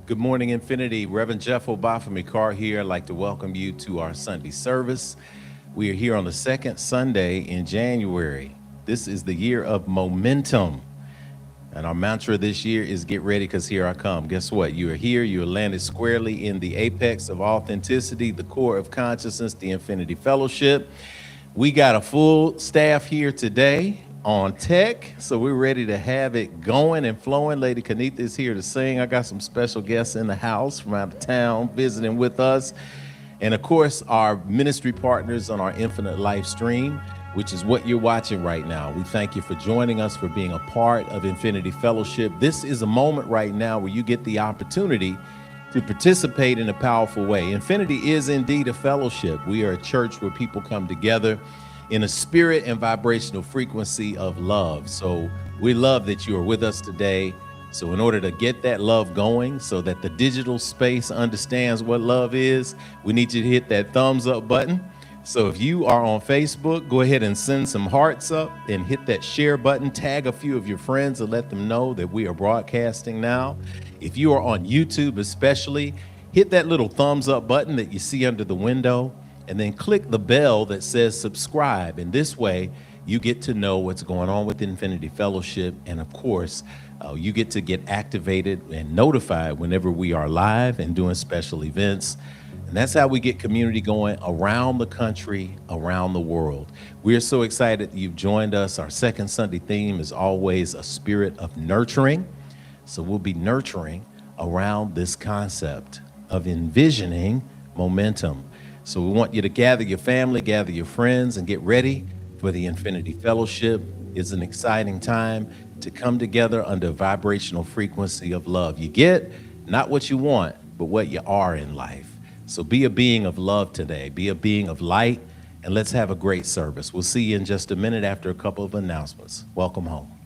Good morning, Infinity. Reverend Jeff Obafemi, Carr here. I'd like to welcome you to our Sunday service. We are here on the second Sunday in January. This is the year of momentum. And our mantra this year is get ready because here I come. Guess what? You are here. You are landed squarely in the apex of authenticity, the core of consciousness, the Infinity Fellowship. We got a full staff here today on tech, so we're ready to have it going and flowing. Lady Kanitha is here to sing. I got some special guests in the house from out of town visiting with us. And of course, our ministry partners on our Infinite Life stream, which is what you're watching right now. We thank you for joining us, for being a part of Infinity Fellowship. This is a moment right now where you get the opportunity to participate in a powerful way. Infinity is indeed a fellowship. We are a church where people come together in a spirit and vibrational frequency of love. So we love that you are with us today. So in order to get that love going so that the digital space understands what love is, we need you to hit that thumbs up button. So if you are on Facebook, go ahead and send some hearts up and hit that share button. Tag a few of your friends and let them know that we are broadcasting now. If you are on YouTube especially, hit that little thumbs up button that you see under the window and then click the bell that says subscribe. And this way you get to know what's going on with Infinity Fellowship. And of course, you get to get activated and notified whenever we are live and doing special events. And that's how we get community going around the country, around the world. We're so excited that you've joined us. Our second Sunday theme is always a spirit of nurturing. So we'll be nurturing around this concept of envisioning momentum. So we want you to gather your family, gather your friends, and get ready for the Infinity Fellowship. It's an exciting time to come together under a vibrational frequency of love. You get not what you want, but what you are in life. So be a being of love today. Be a being of light, and let's have a great service. We'll see you in just a minute after a couple of announcements. Welcome home.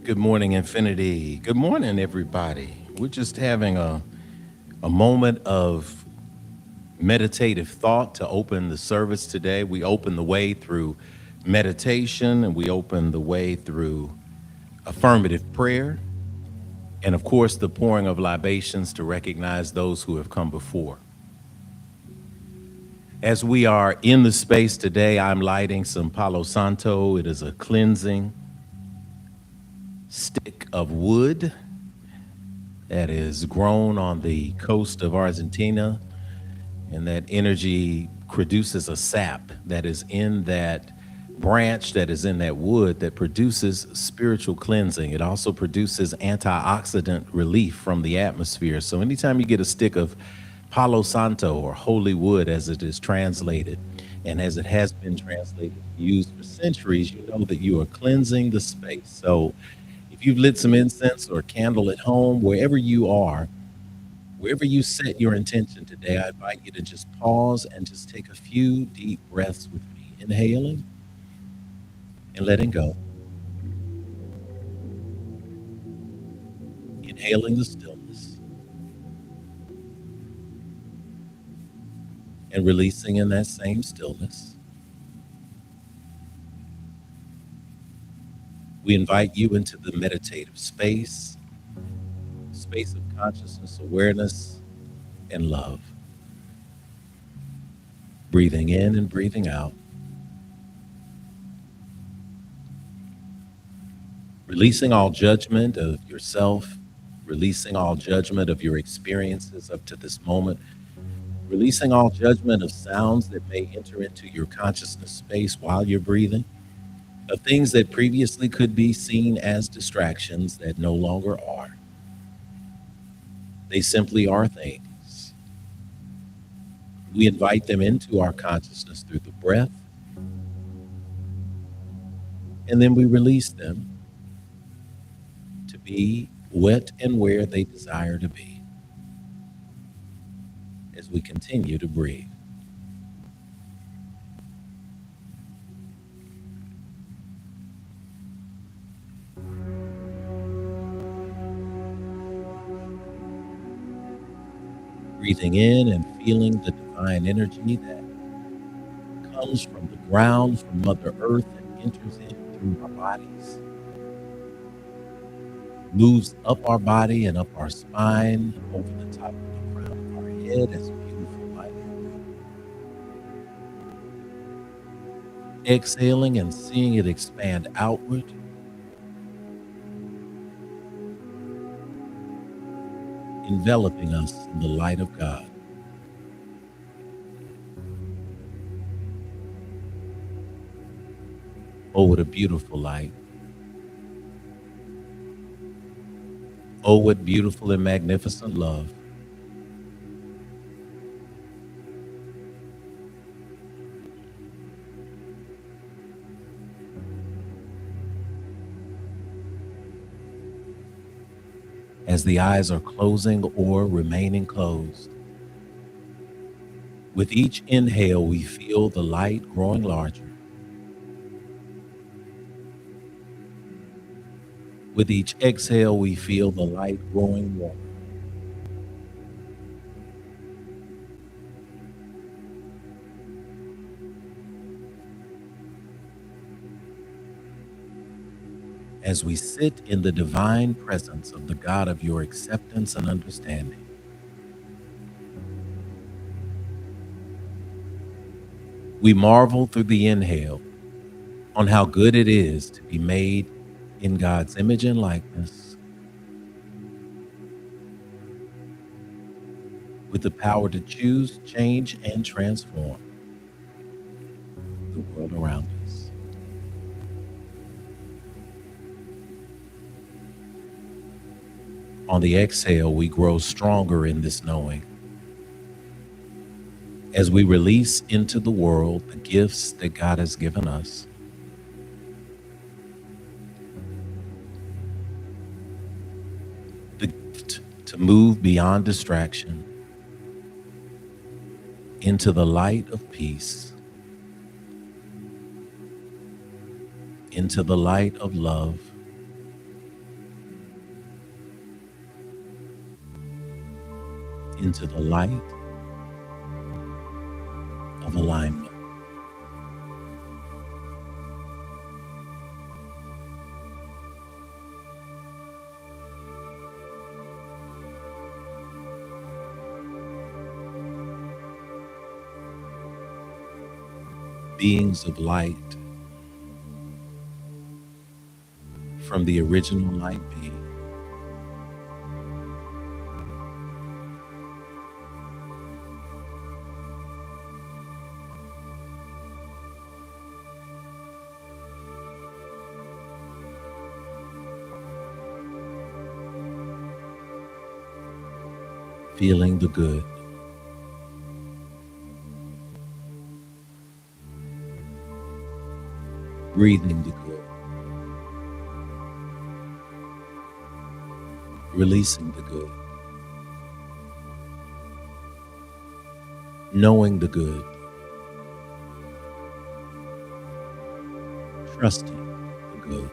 Good morning, Infinity. Good morning, everybody. We're just having a moment of meditative thought to open the service today. We open the way through meditation, and we open the way through affirmative prayer, and of course, the pouring of libations to recognize those who have come before. As we are in the space today, I'm lighting some Palo Santo. It is a cleansing stick of wood that is grown on the coast of Argentina, and that energy produces a sap that is in that branch, that is in that wood, that produces spiritual cleansing. It also produces antioxidant relief from the atmosphere. So anytime you get a stick of Palo Santo, or holy wood as it is translated, and as it has been translated, used for centuries, you know that you are cleansing the space. So if you've lit some incense or candle at home, wherever you are, wherever you set your intention today, I invite you to just pause and just take a few deep breaths with me, inhaling and letting go, inhaling the stillness and releasing in that same stillness. We invite you into the meditative space, space of consciousness, awareness, and love. Breathing in and breathing out, releasing all judgment of yourself, releasing all judgment of your experiences up to this moment, releasing all judgment of sounds that may enter into your consciousness space while you're breathing, of things that previously could be seen as distractions that no longer are. They simply are things. We invite them into our consciousness through the breath, and then we release them to be what and where they desire to be as we continue to breathe. Breathing in and feeling the divine energy that comes from the ground, from Mother Earth, and enters in through our bodies, moves up our body and up our spine, over the top of the crown of our head as a beautiful light. Exhaling and seeing it expand outward, enveloping us in the light of God. Oh, what a beautiful light. Oh, what beautiful and magnificent love. As the eyes are closing or remaining closed, with each inhale, we feel the light growing larger. With each exhale, we feel the light growing warmer. As we sit in the divine presence of the God of your acceptance and understanding, we marvel through the inhale on how good it is to be made in God's image and likeness, with the power to choose, change, and transform the world around us. On the exhale, we grow stronger in this knowing as we release into the world the gifts that God has given us. The gift to move beyond distraction into the light of peace, into the light of love, into the light of alignment. Beings of light, from the original light being. Feeling the good. Breathing the good. Releasing the good. Knowing the good. Trusting the good.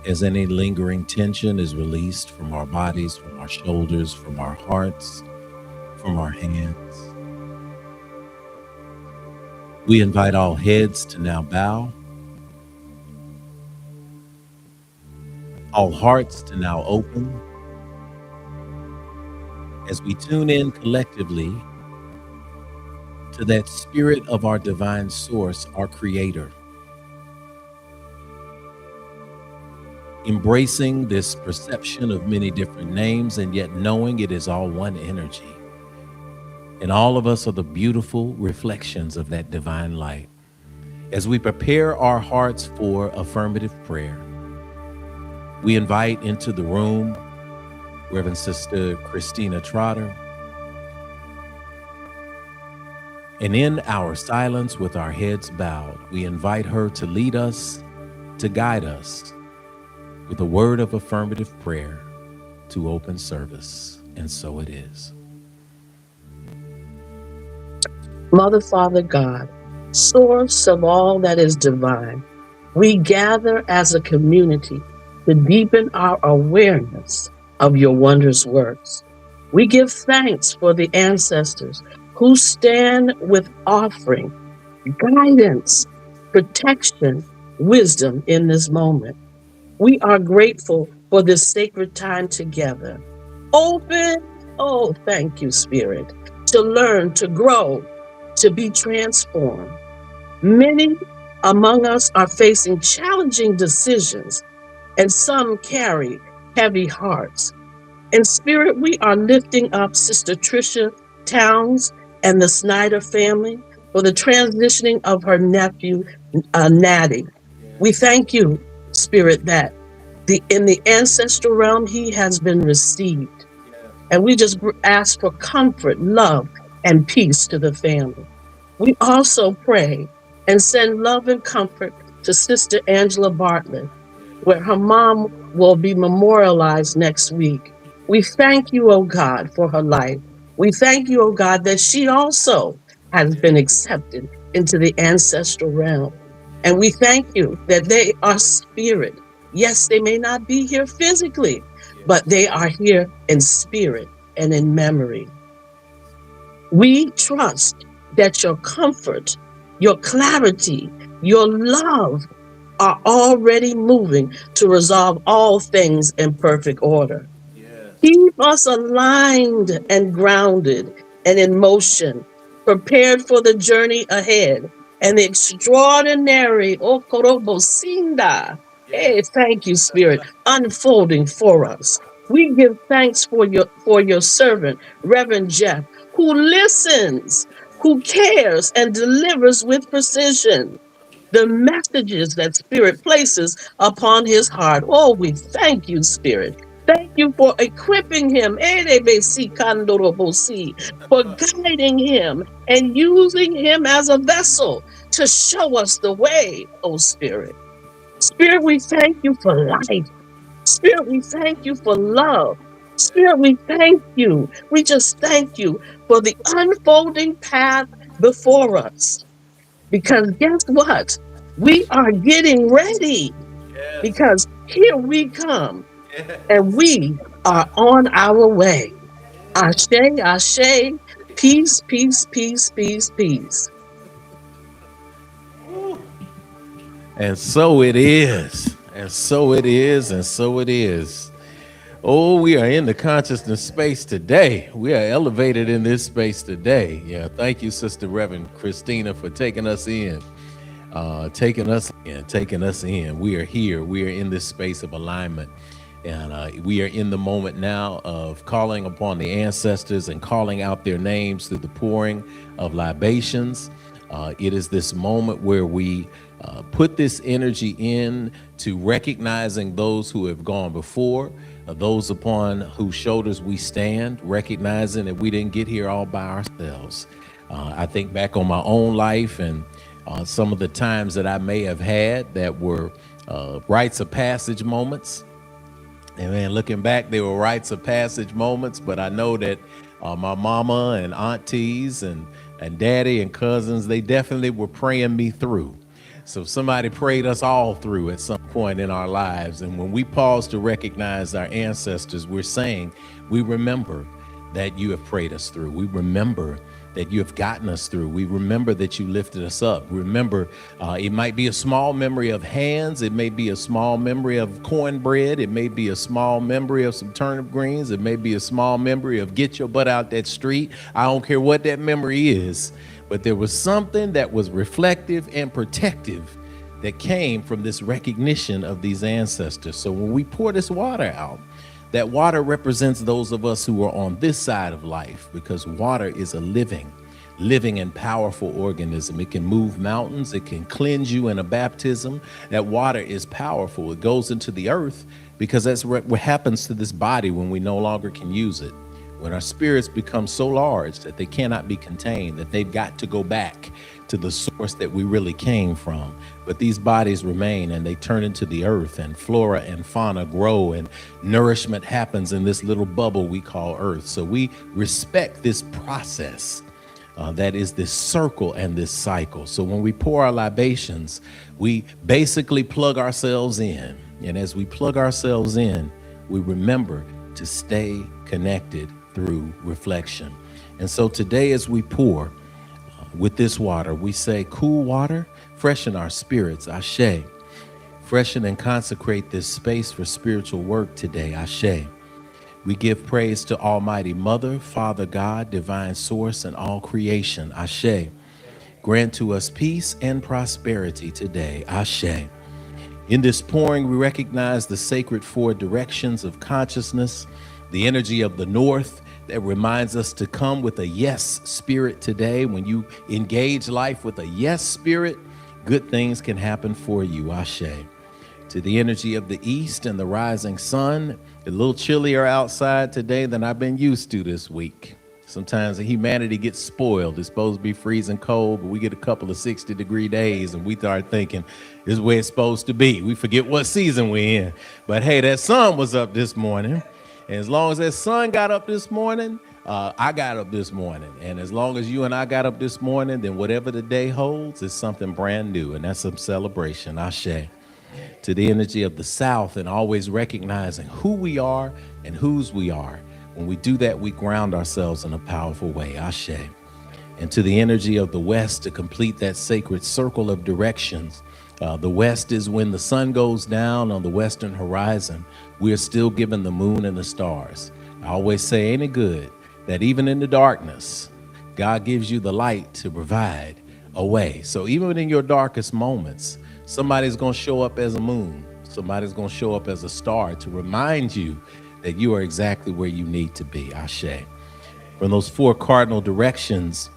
As any lingering tension is released from our bodies, from our shoulders, from our hearts, from our hands, we invite all heads to now bow, all hearts to now open, as we tune in collectively to that spirit of our divine source, our creator. Embracing this perception of many different names and yet knowing it is all one energy. And all of us are the beautiful reflections of that divine light. As we prepare our hearts for affirmative prayer, we invite into the room Reverend Sister Christina Trotter. And in our silence with our heads bowed, we invite her to lead us, to guide us with a word of affirmative prayer to open service. And so it is. Mother, Father, God, source of all that is divine, we gather as a community to deepen our awareness of your wondrous works. We give thanks for the ancestors who stand with offering, guidance, protection, wisdom in this moment. We are grateful for this sacred time together. Open, oh, thank you, Spirit, to learn, to grow, to be transformed. Many among us are facing challenging decisions, and some carry heavy hearts. In spirit, we are lifting up Sister Tricia Towns and the Snyder family for the transitioning of her nephew, Natty. We thank you, Spirit, that in the ancestral realm, he has been received. And we just ask for comfort, love, and peace to the family. We also pray and send love and comfort to Sister Angela Bartlett, where her mom will be memorialized next week. We thank you, oh God, for her life. We thank you, oh God, that she also has been accepted into the ancestral realm. And we thank you that they are spirit. Yes, they may not be here physically, but they are here in spirit and in memory. We trust that your comfort, your clarity, your love are already moving to resolve all things in perfect order. Keep us aligned and grounded and in motion, prepared for the journey ahead and the extraordinary Okorobosinda. Hey, thank you, Spirit, unfolding for us. We give thanks for your servant, Reverend Jeff, who listens, who cares, and delivers with precision the messages that Spirit places upon his heart. Oh, we thank you, Spirit. Thank you for equipping him, for guiding him and using him as a vessel to show us the way, oh Spirit. Spirit, we thank you for life. Spirit, we thank you for love. Spirit, we thank you. We just thank you for the unfolding path before us. Because guess what? We are getting ready because here we come and we are on our way. Ashe, ashe, peace, peace, peace, peace, peace. And so it is. And so it is. And so it is. Oh, we are in the consciousness space today. We are elevated in this space today. Yeah. Thank you, Sister Reverend Christina, for taking us in. Taking us in. We are here. We are in this space of alignment. And we are in the moment now of calling upon the ancestors and calling out their names through the pouring of libations. It is this moment where we put this energy in to recognizing those who have gone before, those upon whose shoulders we stand, recognizing that we didn't get here all by ourselves. I think back on my own life and some of the times that I may have had that were rites of passage moments. And man, looking back, they were rites of passage moments, but I know that my mama and aunties and daddy and cousins, they definitely were praying me through. So somebody prayed us all through at some point in our lives. And when we pause to recognize our ancestors, we're saying, we remember that you have prayed us through. We remember that you have gotten us through. We remember that you lifted us up. Remember, it might be a small memory of hands. It may be a small memory of cornbread. It may be a small memory of some turnip greens. It may be a small memory of get your butt out that street. I don't care what that memory is, but there was something that was reflective and protective that came from this recognition of these ancestors. So when we pour this water out, that water represents those of us who are on this side of life, because water is a living and powerful organism. It can move mountains. It can cleanse you in a baptism. That water is powerful. It goes into the earth because that's what happens to this body when we no longer can use it. When our spirits become so large that they cannot be contained, that they've got to go back to the source that we really came from. But these bodies remain and they turn into the earth, and flora and fauna grow, and nourishment happens in this little bubble we call earth. So we respect this process that is this circle and this cycle. So when we pour our libations, we basically plug ourselves in. And as we plug ourselves in, we remember to stay connected through reflection. And so today, as we pour with this water, we say, cool water, freshen our spirits, ashe. Freshen and consecrate this space for spiritual work today, ashe. We give praise to Almighty Mother, Father God, Divine Source, and all creation, ashe. Grant to us peace and prosperity today, ashe. In this pouring, we recognize the sacred four directions of consciousness, the energy of the north that reminds us to come with a yes spirit today. When you engage life with a yes spirit, good things can happen for you, ashe. To the energy of the east and the rising sun, a little chillier outside today than I've been used to this week. Sometimes humanity gets spoiled. It's supposed to be freezing cold, but we get a couple of 60-degree days and we start thinking this is where it's supposed to be. We forget what season we're in. But hey, that sun was up this morning. And as long as that sun got up this morning, I got up this morning. And as long as you and I got up this morning, then whatever the day holds is something brand new. And that's some celebration, ashe. To the energy of the south, and always recognizing who we are and whose we are. When we do that, we ground ourselves in a powerful way, ashe. And to the energy of the west, to complete that sacred circle of directions. The west is when the sun goes down on the western horizon. We are still given the moon and the stars. I always say, ain't it good that even in the darkness, God gives you the light to provide a way. So even in your darkest moments, somebody's going to show up as a moon. Somebody's going to show up as a star to remind you that you are exactly where you need to be, ashe. From those four cardinal directions,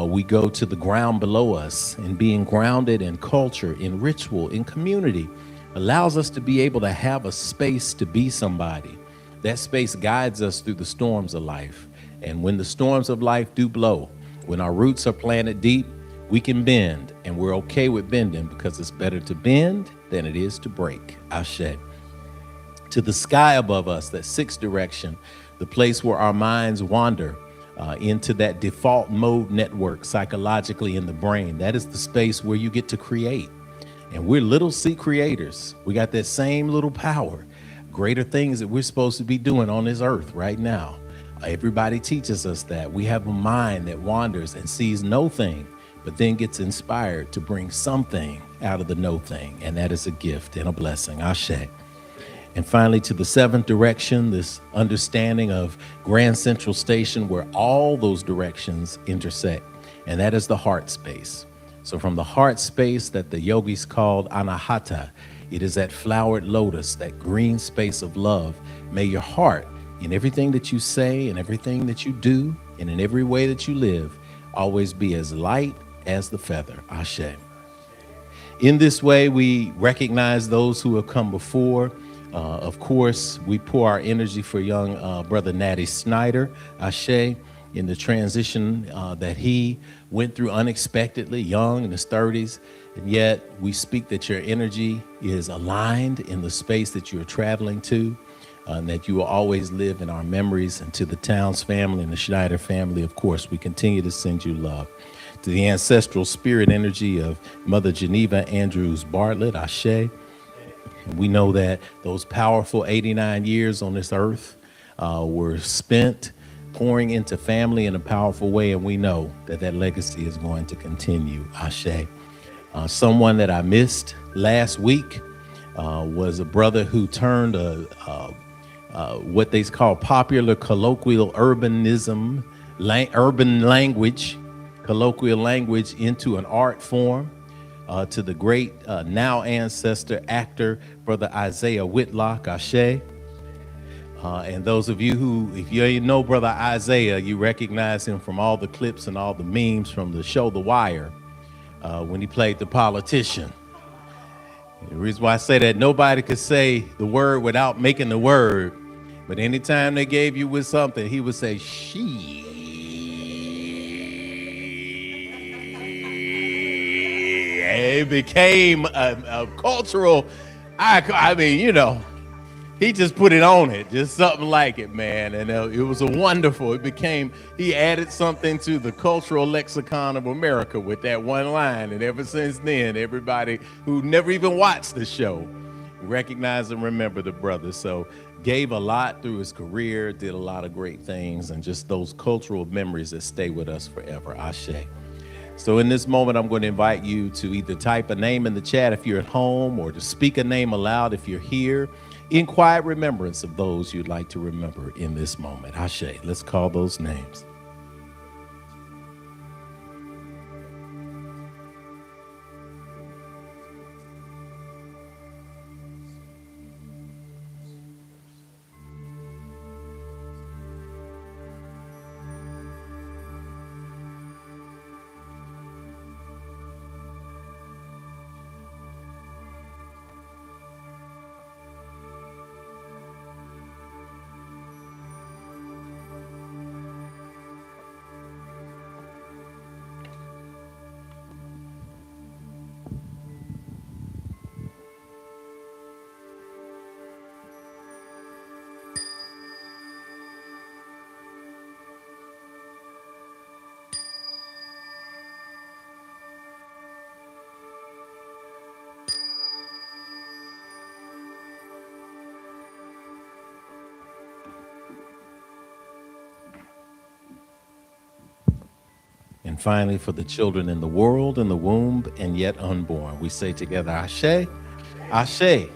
we go to the ground below us, and being grounded in culture, in ritual, in community allows us to be able to have a space to be somebody. That space guides us through the storms of life. And when the storms of life do blow, when our roots are planted deep, we can bend, and we're okay with bending because it's better to bend than it is to break, ashe. To the sky above us, that sixth direction, the place where our minds wander, into that default mode network psychologically in the brain. That is the space where you get to create. And we're little C creators. We got that same little power, greater things that we're supposed to be doing on this earth right now. Everybody teaches us that. We have a mind that wanders and sees no thing, but then gets inspired to bring something out of the no thing, and that is a gift and a blessing. Ashe. And finally, to the seventh direction, this understanding of Grand Central Station where all those directions intersect, and that is the heart space. So from the heart space that the yogis called anahata, it is that flowered lotus, that green space of love. May your heart, in everything that you say and everything that you do and in every way that you live, always be as light as the feather. Ashe. In this way, we recognize those who have come before. Of course, we pour our energy for young brother Natty Snyder, Ashe, in the transition that he went through unexpectedly, young in his 30s. And yet we speak that your energy is aligned in the space that you're traveling to, and that you will always live in our memories. And to the Towns family and the Schneider family, of course, we continue to send you love. To the ancestral spirit energy of Mother Geneva Andrews Bartlett, Ashe. We know that those powerful 89 years on this earth were spent pouring into family in a powerful way, and we know that that legacy is going to continue. Ashe. Someone that I missed last week was a brother who turned what they call popular colloquial urban language, colloquial language into an art form. To the great now ancestor actor, Brother Isaiah Whitlock, Ashe. And those of you who, if you know Brother Isaiah, you recognize him from all the clips and all the memes from the show The Wire, when he played the politician. The reason why I say that, nobody could say the word without making the word, but anytime they gave you with something, he would say, she. It became a cultural, I mean, you know, he just put it on it, just something like it, man. And it was it became, he added something to the cultural lexicon of America with that one line. And ever since then, everybody who never even watched the show recognize and remember the brother. So gave a lot through his career, did a lot of great things, and just those cultural memories that stay with us forever. Ashe. So in this moment, I'm going to invite you to either type a name in the chat if you're at home, or to speak a name aloud if you're here, in quiet remembrance of those you'd like to remember in this moment. Ashe, let's call those names. And finally, for the children in the world, in the womb, and yet unborn, we say together, Ashe, Ashe,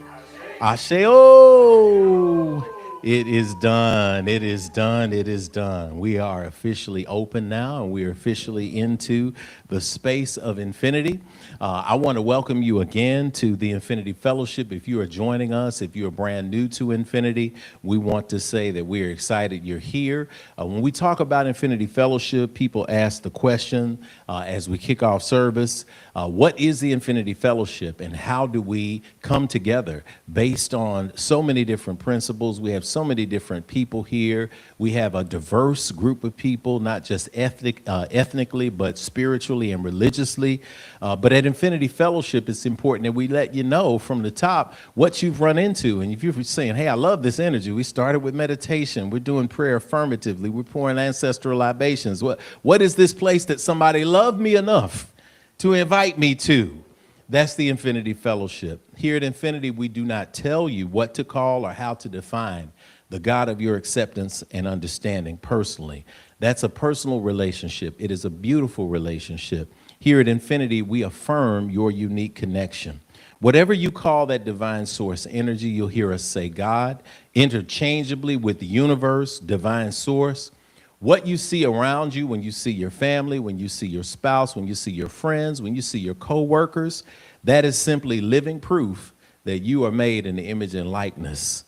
Ashe, oh, it is done, it is done, it is done. We are officially open now, and we are officially into the space of infinity. I want to welcome you again to the Infinity Fellowship. If you are joining us, if you are brand new to Infinity, we want to say that we are excited you're here. When we talk about Infinity Fellowship, people ask the question as we kick off service, what is the Infinity Fellowship and how do we come together based on so many different principles? We have so many different people here. We have a diverse group of people, not just ethnically, but spiritually and religiously. But at Infinity Fellowship, it's important that we let you know from the top what you've run into. And if you're saying, hey, I love this energy. We started with meditation. We're doing prayer affirmatively. We're pouring ancestral libations. What is this place that somebody loved me enough to invite me to? That's the Infinity Fellowship. Here at Infinity, we do not tell you what to call or how to define the God of your acceptance and understanding personally. That's a personal relationship. It is a beautiful relationship. Here at Infinity, we affirm your unique connection. Whatever you call that divine source energy, you'll hear us say God, interchangeably with the universe, divine source. What you see around you when you see your family, when you see your spouse, when you see your friends, when you see your coworkers, that is simply living proof that you are made in the image and likeness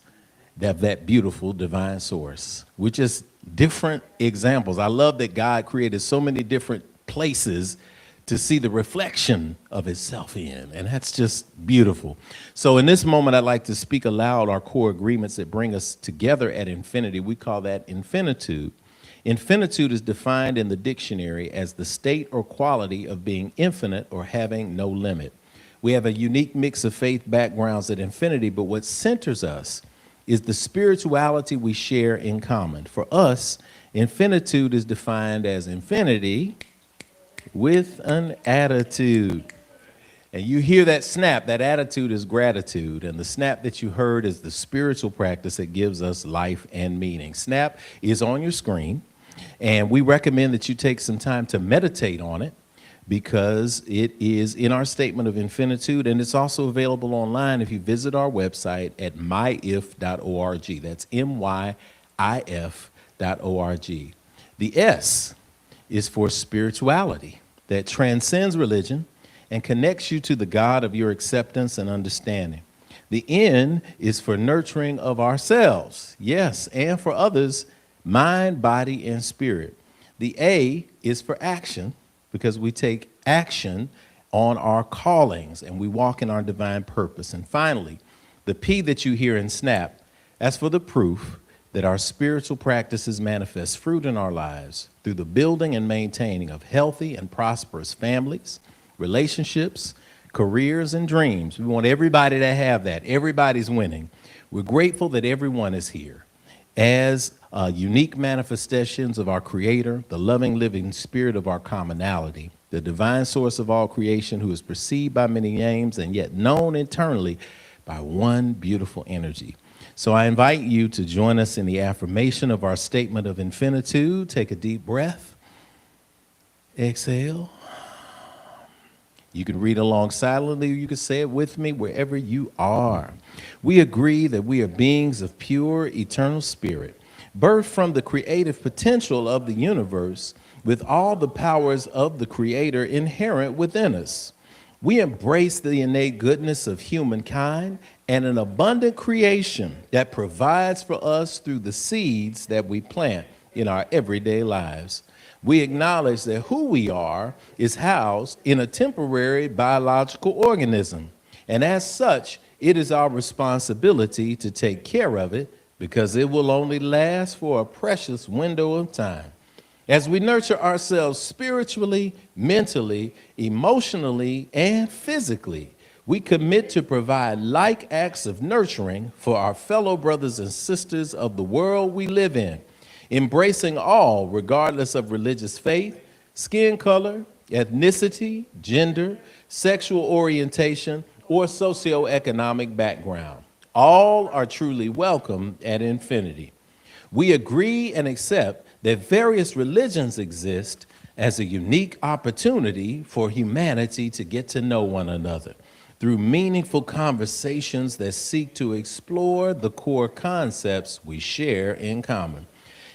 of that beautiful divine source. We're just different examples. I love that God created so many different places to see the reflection of itself in, and that's just beautiful. So in this moment, I'd like to speak aloud our core agreements that bring us together at infinity. We call that infinitude. Infinitude is defined in the dictionary as the state or quality of being infinite or having no limit. We have a unique mix of faith backgrounds at Infinity, but what centers us is the spirituality we share in common. For us, infinitude is defined as infinity with an attitude. And you hear that snap, that attitude is gratitude. And the snap that you heard is the spiritual practice that gives us life and meaning. Snap is on your screen, and we recommend that you take some time to meditate on it because it is in our statement of infinitude, and it's also available online if you visit our website at myif.org. That's myif.org. The S is for spirituality that transcends religion and connects you to the God of your acceptance and understanding. The N is for nurturing of ourselves, yes, and for others, mind, body, and spirit. The A is for action because we take action on our callings and we walk in our divine purpose. And finally, the P that you hear in SNAP, that's for the proof that our spiritual practices manifest fruit in our lives through the building and maintaining of healthy and prosperous families, relationships, careers, and dreams. We want everybody to have that. Everybody's winning. We're grateful that everyone is here as unique manifestations of our Creator, the loving, living spirit of our commonality, the divine source of all creation who is perceived by many names and yet known internally by one beautiful energy. So I invite you to join us in the affirmation of our statement of infinitude. Take a deep breath. Exhale. You can read along silently, or you can say it with me wherever you are. We agree that we are beings of pure, eternal spirit, birthed from the creative potential of the universe with all the powers of the Creator inherent within us. We embrace the innate goodness of humankind and an abundant creation that provides for us through the seeds that we plant in our everyday lives. We acknowledge that who we are is housed in a temporary biological organism, and as such, it is our responsibility to take care of it because it will only last for a precious window of time. As we nurture ourselves spiritually, mentally, emotionally, and physically, we commit to provide like acts of nurturing for our fellow brothers and sisters of the world we live in, embracing all regardless of religious faith, skin color, ethnicity, gender, sexual orientation, or socioeconomic background. All are truly welcome at Infinity. We agree and accept that various religions exist as a unique opportunity for humanity to get to know one another through meaningful conversations that seek to explore the core concepts we share in common.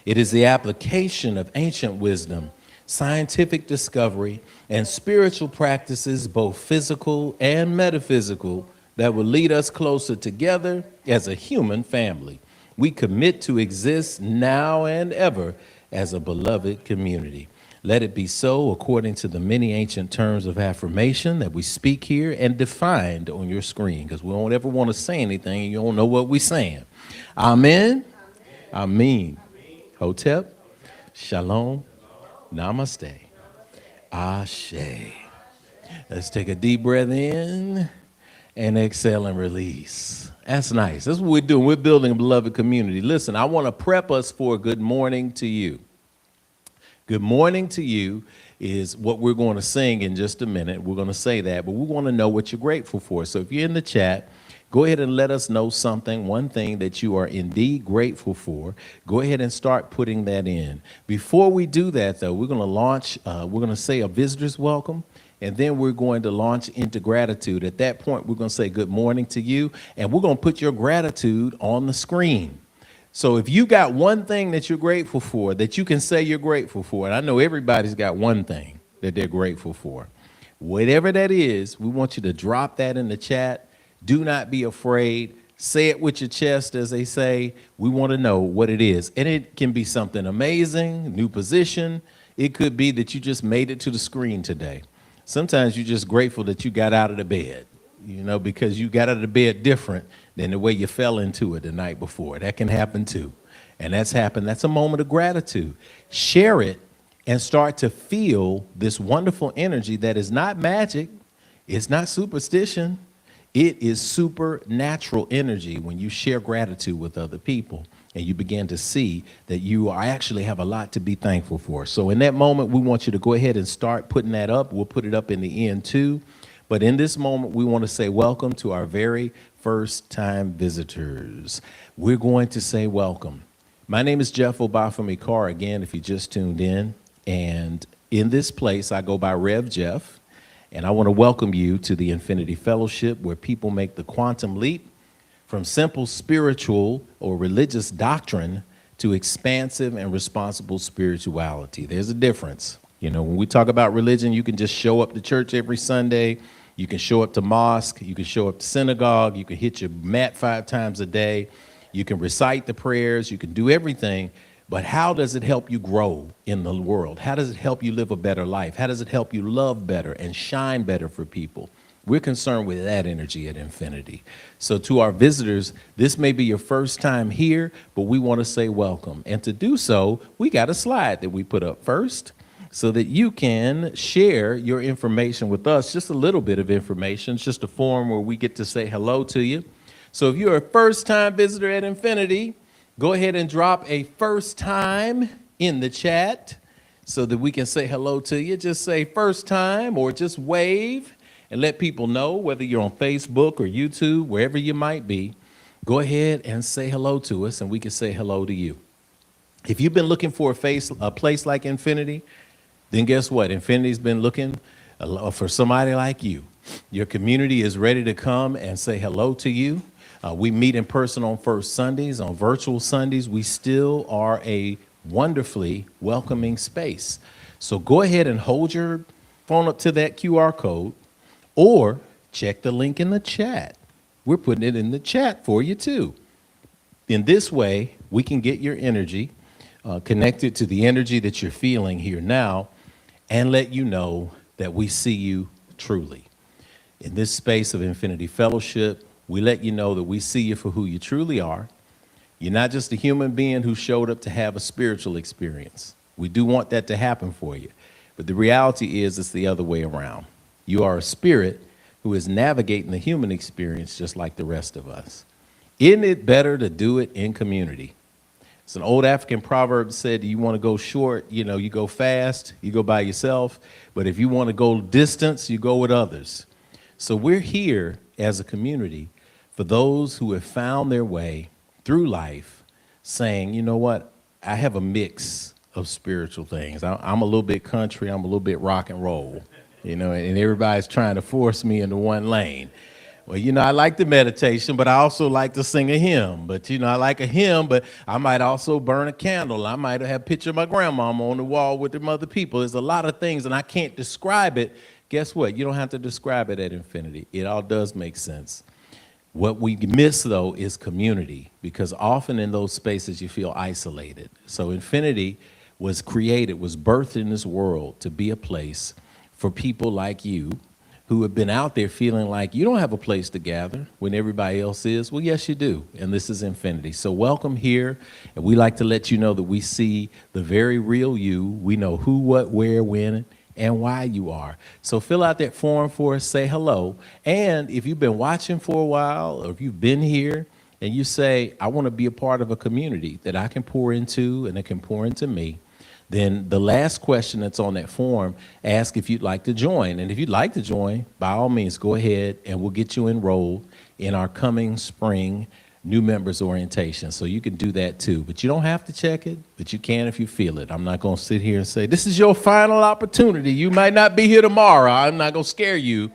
It is the application of ancient wisdom, scientific discovery, and spiritual practices, both physical and metaphysical, that will lead us closer together as a human family. We commit to exist now and ever as a beloved community. Let it be so according to the many ancient terms of affirmation that we speak here and defined on your screen, because we don't ever want to say anything and you don't know what we're saying. Amen. Amen. Hotep. Shalom. Namaste. Ashe. Let's take a deep breath in and exhale and release. That's nice. That's what we're doing. We're building a beloved community. Listen, I want to prep us for a good morning to you. Good morning to you is what we're going to sing in just a minute. We're going to say that, but we want to know what you're grateful for. So if you're in the chat, go ahead and let us know something, one thing that you are indeed grateful for. Go ahead and start putting that in. Before we do that, though, we're going to launch, we're going to say a visitor's welcome. and then we're going to launch into gratitude. At that point, we're going to say good morning to you, and we're going to put your gratitude on the screen. So if you got one thing that you're grateful for, that you can say you're grateful for, and I know everybody's got one thing that they're grateful for, whatever that is, we want you to drop that in the chat. Do not be afraid. Say it with your chest, as they say. We want to know what it is. And it can be something amazing, new position. It could be that you just made it to the screen today. Sometimes you're just grateful that you got out of the bed, because you got out of the bed different than the way you fell into it the night before. That can happen too. And that's happened. That's a moment of gratitude. Share it and start to feel this wonderful energy that is not magic. It's not superstition. It is supernatural energy when you share gratitude with other people and you begin to see that you actually have a lot to be thankful for. So in that moment, we want you to go ahead and start putting that up. We'll put it up in the end too. But in this moment, we want to say welcome to our very first time visitors. We're going to say welcome. My name is Jeff Obafemi Carr, again, if you just tuned in. And in this place, I go by Rev Jeff. And I want to welcome you to the Infinity Fellowship, where people make the quantum leap from simple spiritual or religious doctrine to expansive and responsible spirituality. There's a difference. When we talk about religion, you can just show up to church every Sunday. You can show up to mosque. You can show up to synagogue. You can hit your mat 5 times a day. You can recite the prayers. You can do everything. But how does it help you grow in the world? How does it help you live a better life? How does it help you love better and shine better for people? We're concerned with that energy at Infinity. So to our visitors, this may be your first time here, but we want to say welcome. And to do so, we got a slide that we put up first so that you can share your information with us, just a little bit of information. It's just a form where we get to say hello to you. So if you're a first-time visitor at Infinity, go ahead and drop a first time in the chat so that we can say hello to you. Just say first time or just wave and let people know, whether you're on Facebook or YouTube, wherever you might be. Go ahead and say hello to us and we can say hello to you. If you've been looking for a place like Infinity, then guess what? Infinity's been looking for somebody like you. Your community is ready to come and say hello to you. We meet in person on first Sundays, on virtual Sundays. We still are a wonderfully welcoming space. So go ahead and hold your phone up to that QR code or check the link in the chat. We're putting it in the chat for you too. In this way, we can get your energy connected to the energy that you're feeling here now and let you know that we see you truly. In this space of Infinity Fellowship, we let you know that we see you for who you truly are. You're not just a human being who showed up to have a spiritual experience. We do want that to happen for you. But the reality is it's the other way around. You are a spirit who is navigating the human experience just like the rest of us. Isn't it better to do it in community? It's an old African proverb that said, you want to go short, you go fast, you go by yourself. But if you want to go distance, you go with others. So we're here as a community for those who have found their way through life saying, you know what, I have a mix of spiritual things. I'm a little bit country, I'm a little bit rock and roll, and everybody's trying to force me into one lane. Well, I like the meditation, but I also like to sing a hymn. But, I like a hymn, but I might also burn a candle. I might have a picture of my grandmama on the wall with them other people. There's a lot of things, and I can't describe it. Guess what? You don't have to describe it at Infinity. It all does make sense. What we miss, though, is community, because often in those spaces you feel isolated. So Infinity was created, was birthed in this world to be a place for people like you who have been out there feeling like you don't have a place to gather when everybody else is. Well, yes, you do, and this is Infinity. So welcome here, and we like to let you know that we see the very real you. We know who, what, where, when, and why you are. So fill out that form for us, say hello. And if you've been watching for a while, or if you've been here and you say, I want to be a part of a community that I can pour into and it can pour into me, then the last question that's on that form, ask if you'd like to join. And if you'd like to join, by all means, go ahead and we'll get you enrolled in our coming spring new members orientation. So you can do that too. But you don't have to check it, but you can if you feel it. I'm not going to sit here and say, this is your final opportunity. You might not be here tomorrow. I'm not going to scare you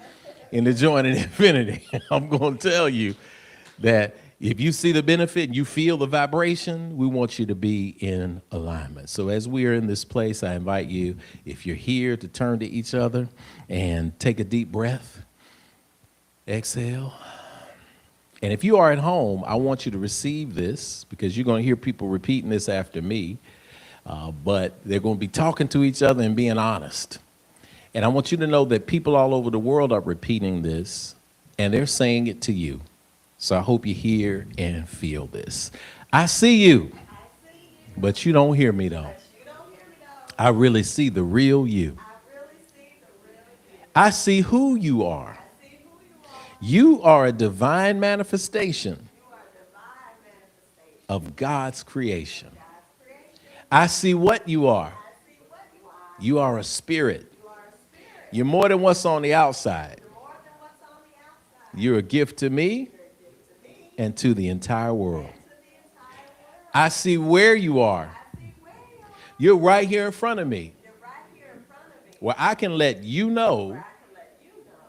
into joining Infinity. I'm going to tell you that if you see the benefit and you feel the vibration, we want you to be in alignment. So as we are in this place, I invite you, if you're here, to turn to each other and take a deep breath. Exhale. And if you are at home, I want you to receive this, because you're going to hear people repeating this after me, but they're going to be talking to each other and being honest. And I want you to know that people all over the world are repeating this, and they're saying it to you. So I hope you hear and feel this. I see you, but you don't hear me, though. I really see the real you. I see who you are. You are a divine manifestation of God's creation. I see what you are. You are a spirit. You're more than what's on the outside. You're a gift to me and to the entire world. I see where you are. You're right here in front of me, where I can let you know,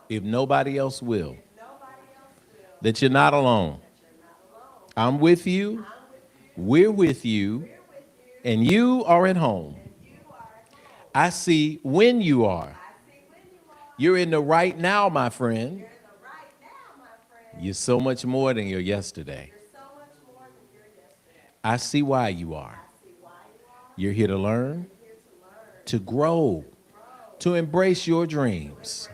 if nobody else will, that you're not alone. I'm with you, we're with you, and you are at home. I see when you are. You're in the right now, my friend. You're so much more than your yesterday. I see why you are. You're here to learn, to grow, to embrace your dreams,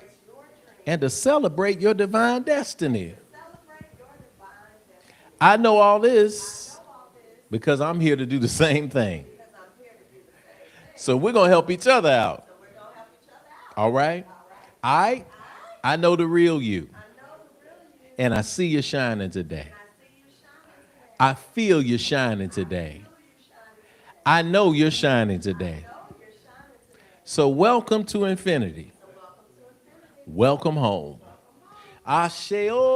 and to celebrate your divine destiny. I know all this because I'm here to do the same thing. So we're going to help each other out. All right? I know the real you. And I see you shining today. I feel you shining today. I know you're shining today. So welcome to Infinity. Welcome home. Asheo.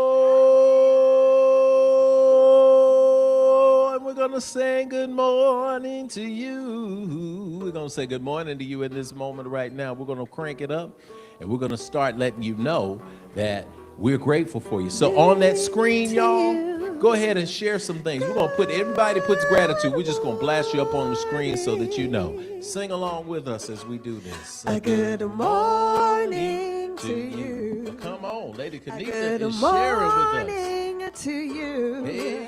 And we're going to say good morning to you. We're going to say good morning to you in this moment right now. We're going to crank it up, and we're going to start letting you know that we're grateful for you. So on that screen, y'all, go ahead and share some things. We're going to put, everybody puts gratitude. We're just going to blast you up on the screen so that you know. Sing along with us as we do this. A good morning to you. Come on, Lady Kanisha is sharing with us. Good morning to you. Hey,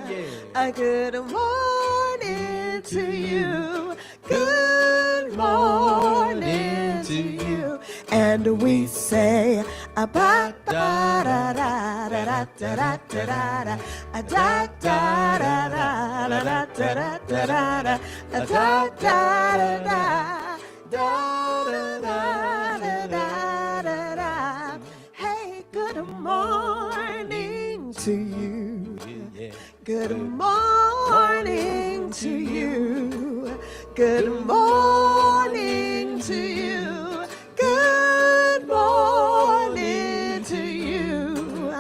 yeah. A good morning to you. Good morning to you. And we say, a ba da da da da da da da da, a da da da da da da da da da, a da da da da. Hey, good morning to you. Good morning to you. Good morning to you. Good morning to you.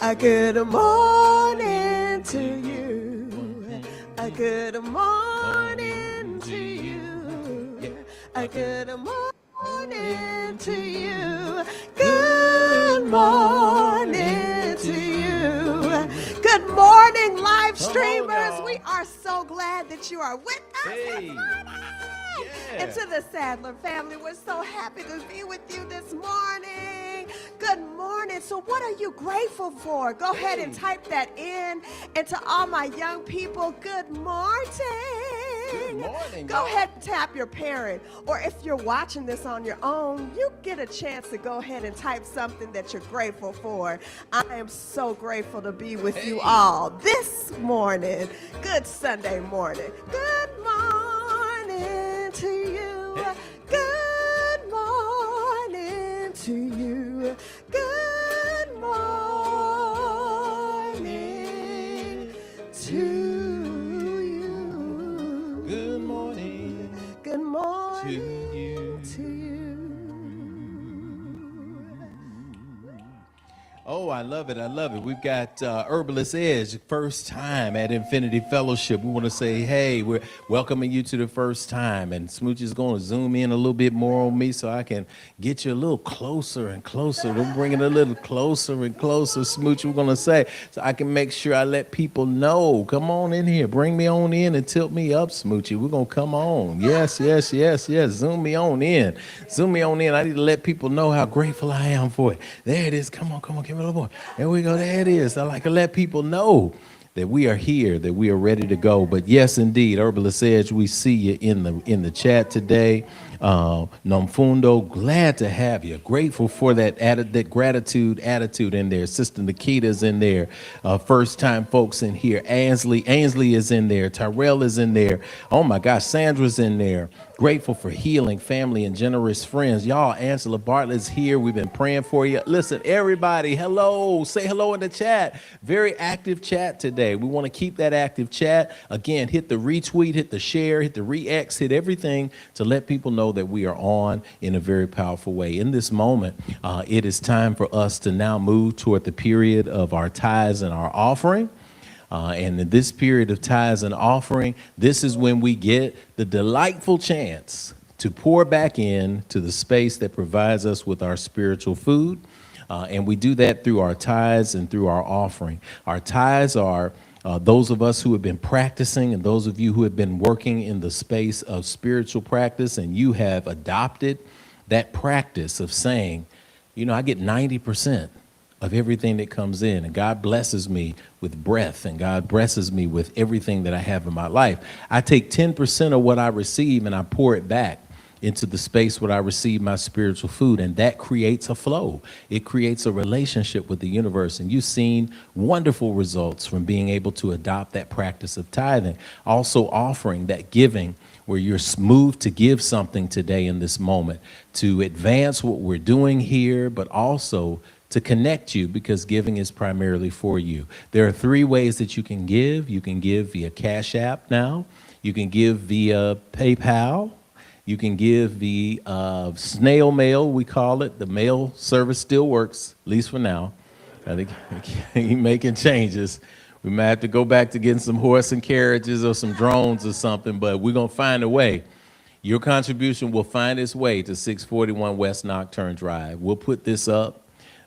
A good morning to you. A good morning to you. A good morning to you. Good morning to you. Good morning, live streamers. We are so glad that you are with us this morning. And to the Sadler family, we're so happy to be with you this morning. Good morning. So what are you grateful for? Go ahead and type that in. And to all my young people, good morning. Good morning. Go ahead and tap your parent. Or if you're watching this on your own, you get a chance to go ahead and type something that you're grateful for. I am so grateful to be with you all this morning. Good Sunday morning. Good morning to you. Good morning to you. Good morning to you. Good morning. Good morning to you. to you. Oh, Oh, I love it. I love it. We've got Herbalist Edge, first time at Infinity Fellowship. We want to say, hey, we're welcoming you to the first time. And Smooch is going to zoom in a little bit more on me so I can get you a little closer and closer. We're bringing it a little closer and closer, Smooch, we're going to say, so I can make sure I let people know. Come on in here. Bring me on in and tilt me up, Smoochy. We're going to come on. Yes, yes, yes, yes. Zoom me on in. Zoom me on in. I need to let people know how grateful I am for it. There it is. Come on, come on. Give it a little more. There we go. There it is. I like to let people know that we are here, that we are ready to go. But yes, indeed, Herbalist Edge, we see you in the chat today. Nomfundo, glad to have you. Grateful for that gratitude attitude in there. Sister Nikita's in there. First time folks in here. Ainsley is in there. Tyrell is in there. Oh my gosh, Sandra's in there. Grateful for healing, family, and generous friends. Y'all, Angela Bartlett's here. We've been praying for you. Listen, everybody, hello. Say hello in the chat. Very active chat today. We want to keep that active chat. Again, hit the retweet, hit the share, hit the re-X, hit everything to let people know that we are on in a very powerful way. In this moment, it is time for us to now move toward the period of our tithes and our offering. And in this period of tithes and offering, this is when we get the delightful chance to pour back in to the space that provides us with our spiritual food. And we do that through our tithes and through our offering. Our tithes are those of us who have been practicing and those of you who have been working in the space of spiritual practice, and you have adopted that practice of saying, you know, I get 90% of everything that comes in, and God blesses me with breath, and God blesses me with everything that I have in my life. I take 10% of what I receive and I pour it back into the space where I receive my spiritual food, and that creates a flow. It creates a relationship with the universe, and you've seen wonderful results from being able to adopt that practice of tithing. Also offering, that giving, where you're moved to give something today in this moment to advance what we're doing here, but also to connect you, because giving is primarily for you. There are three ways that you can give. You can give via Cash App now. You can give via PayPal. You can give via snail mail, we call it. The mail service still works, at least for now. I think he's making changes. We might have to go back to getting some horse and carriages or some drones or something, but we're going to find a way. Your contribution will find its way to 641 West Nocturne Drive. We'll put this up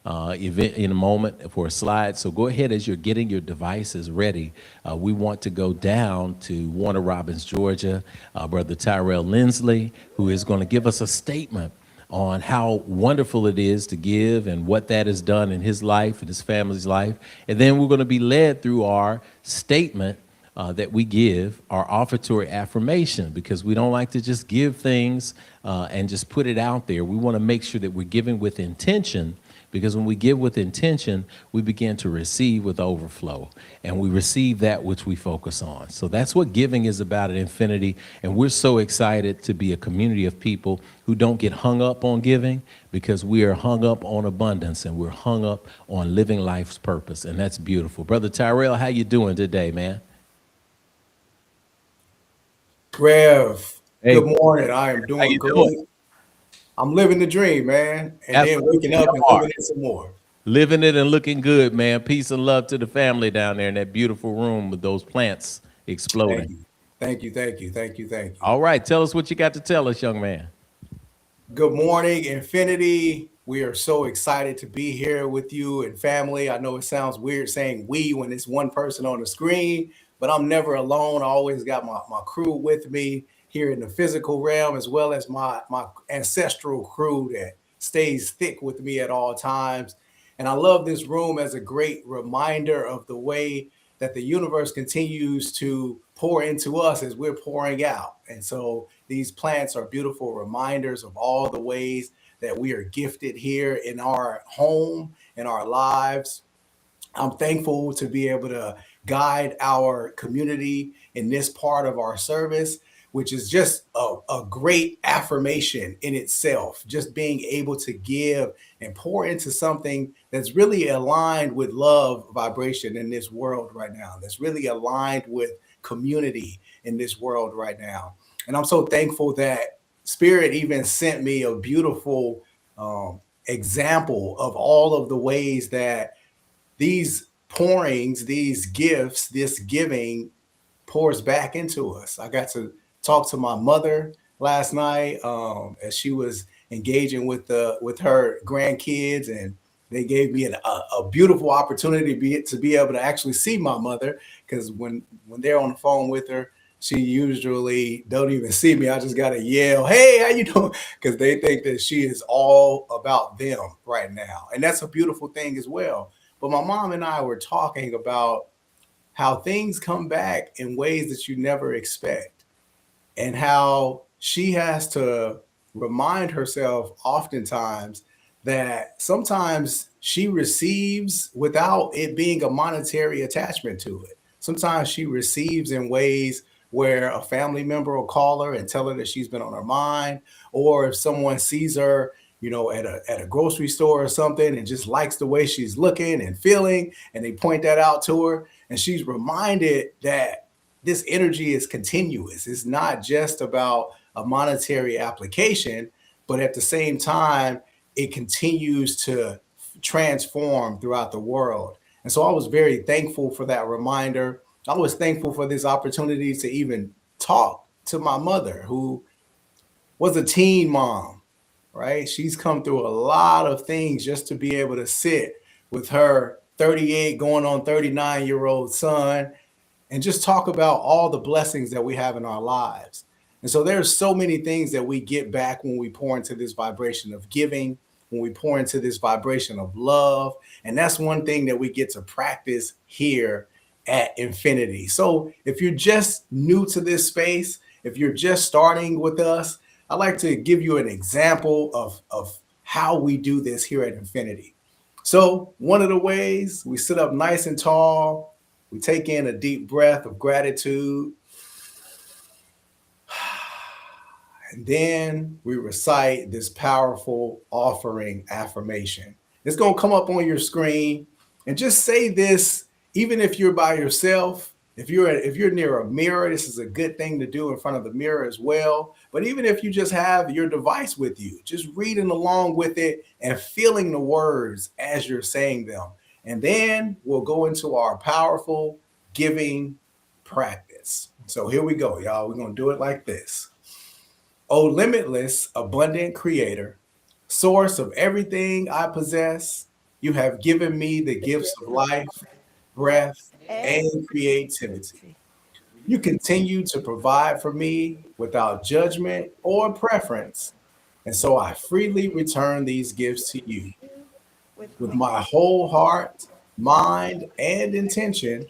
event in a moment for a slide. So go ahead as you're getting your devices ready. We want to go down to Warner Robins, Georgia, Brother Tyrell Lindsley, who is going to give us a statement on how wonderful it is to give and what that has done in his life and his family's life. And then we're going to be led through our statement that we give, our offertory affirmation, because we don't like to just give things and just put it out there. We want to make sure that we're giving with intention, because when we give with intention, we begin to receive with overflow, and we receive that which we focus on. So that's what giving is about at Infinity, and we're so excited to be a community of people who don't get hung up on giving, because we are hung up on abundance, and we're hung up on living life's purpose, and that's beautiful. Brother Tyrell, how you doing today, man? Rev, Hey, good morning. I am how doing you good. doing? I'm living the dream, man, and then Absolutely waking up and are. living it some more. Living it and looking good, man. Peace and love to the family down there in that beautiful room with those plants exploding. Thank you. Thank you. Thank you. Thank you. Thank you. All right, tell us what you got to tell us, young man. Good morning, Infinity. We are so excited to be here with you and family. I know it sounds weird saying we when it's one person on the screen, but I'm never alone. I always got my crew with me here in the physical realm, as well as my ancestral crew that stays thick with me at all times. And I love this room as a great reminder of the way that the universe continues to pour into us as we're pouring out. And so these plants are beautiful reminders of all the ways that we are gifted here in our home, in our lives. I'm thankful to be able to guide our community in this part of our service, which is just a great affirmation in itself. Just being able to give and pour into something that's really aligned with love vibration in this world right now, that's really aligned with community in this world right now. And I'm so thankful that Spirit even sent me a beautiful example of all of the ways that these pourings, these gifts, this giving pours back into us. I got to talk to my mother last night as she was engaging with her grandkids, and they gave me a beautiful opportunity to be able to actually see my mother, because when they're on the phone with her, she usually don't even see me. I just gotta yell, "Hey, how you doing?" Because they think that she is all about them right now, and that's a beautiful thing as well. But my mom and I were talking about how things come back in ways that you never expect, and how she has to remind herself oftentimes that sometimes she receives without it being a monetary attachment to it. Sometimes she receives in ways where a family member will call her and tell her that she's been on her mind, or if someone sees her, at a grocery store or something and just likes the way she's looking and feeling, and they point that out to her, and she's reminded that this energy is continuous. It's not just about a monetary application, but at the same time, it continues to transform throughout the world. And so I was very thankful for that reminder. I was thankful for this opportunity to even talk to my mother, who was a teen mom, right? She's come through a lot of things just to be able to sit with her 38 going on 39-year-old son and just talk about all the blessings that we have in our lives. And so there's so many things that we get back when we pour into this vibration of giving, when we pour into this vibration of love. And that's one thing that we get to practice here at Infinity. So if you're just new to this space, if you're just starting with us, I'd like to give you an example of how we do this here at Infinity. So one of the ways, we sit up nice and tall, we take in a deep breath of gratitude, and then we recite this powerful offering affirmation. It's going to come up on your screen, and just say this, even if you're by yourself. If you're near a mirror, this is a good thing to do in front of the mirror as well. But even if you just have your device with you, just reading along with it and feeling the words as you're saying them. And then we'll go into our powerful giving practice. So here we go, y'all. We're going to do it like this. Oh, limitless, abundant creator, source of everything I possess, you have given me the gifts of life, breath, and creativity. You continue to provide for me without judgment or preference. And so I freely return these gifts to you with my whole heart, mind, and intention,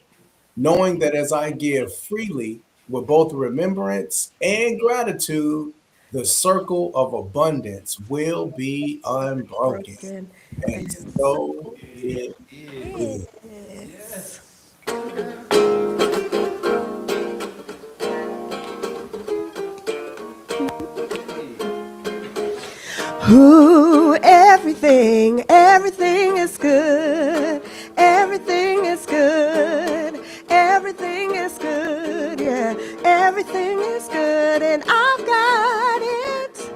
knowing that as I give freely with both remembrance and gratitude, the circle of abundance will be unbroken. And so it is. Ooh, everything is good. Everything is good. Everything is good. Yeah, everything is good. And I've got it.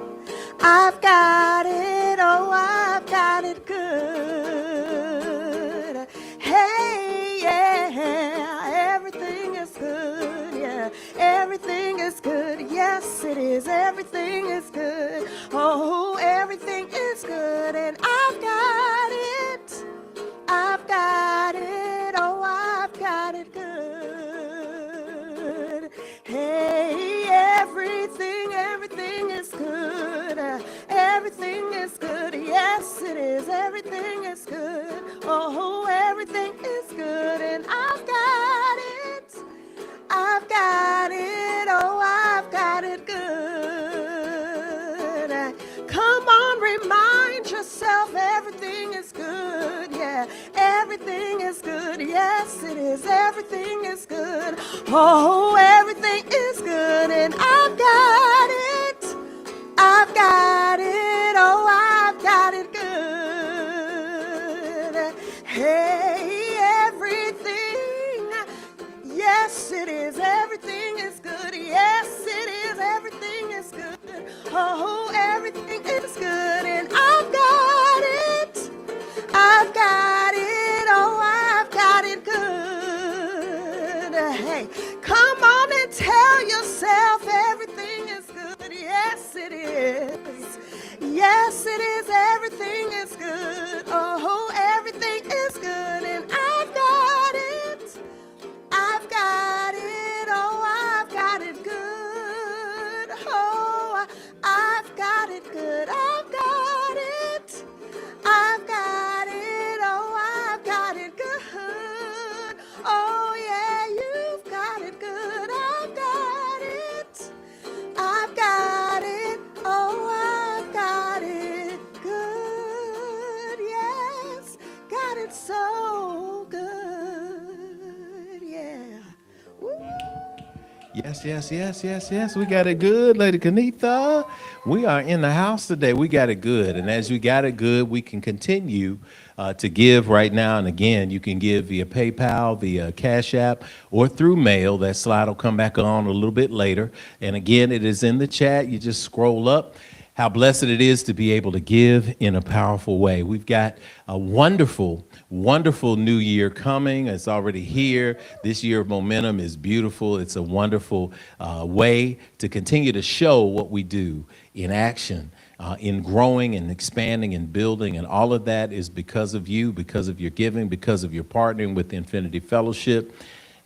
I've got it. Oh, I've got it good. Hey, yeah, everything is good. Yeah, everything is good. Yes, it is. Everything is good. Oh, everything is good, and I've got it. I've got it. Oh, I've got it good. Hey, everything is good. Everything is good. Yes, it is. Everything is good. Oh, everything is good, and I've got it. I've got it. Oh, I've got it good. Come on, remind yourself everything is good. Yeah, everything is good. Yes, it is. Everything is good. Oh, everything is good. And I've got it. I've got it. Oh, I've got it good. Hey, everything. Yes, it is. Everything is good. Yes, it is. Everything is good. Oh, everything is good. And I've got it. I've got it. Oh, Hey, come on and tell yourself everything is good. Yes, it is. Yes, it is. Everything is good. Oh, everything is good. And I've got it. I've got it. Oh, I've got it good. Oh, I've got it good. I've got it. I've got it. Oh, I've got it good. Oh, yeah, you've got it good. I've got it. I've got it. Oh, I've got it good. Yes, got it so good. Yeah. Woo. Yes. We got it good, Lady Kanitha. We are in the house today. We got it good. And as we got it good, we can continue to give right now. And again, you can give via PayPal, via Cash App, or through mail. That slide will come back on a little bit later. And again, it is in the chat. You just scroll up. How blessed it is to be able to give in a powerful way. We've got a wonderful, wonderful new year coming. It's already here. This year of momentum is beautiful. It's a wonderful way to continue to show what we do in action, in growing and expanding and building. And all of that is because of you, because of your giving, because of your partnering with the Infinity Fellowship,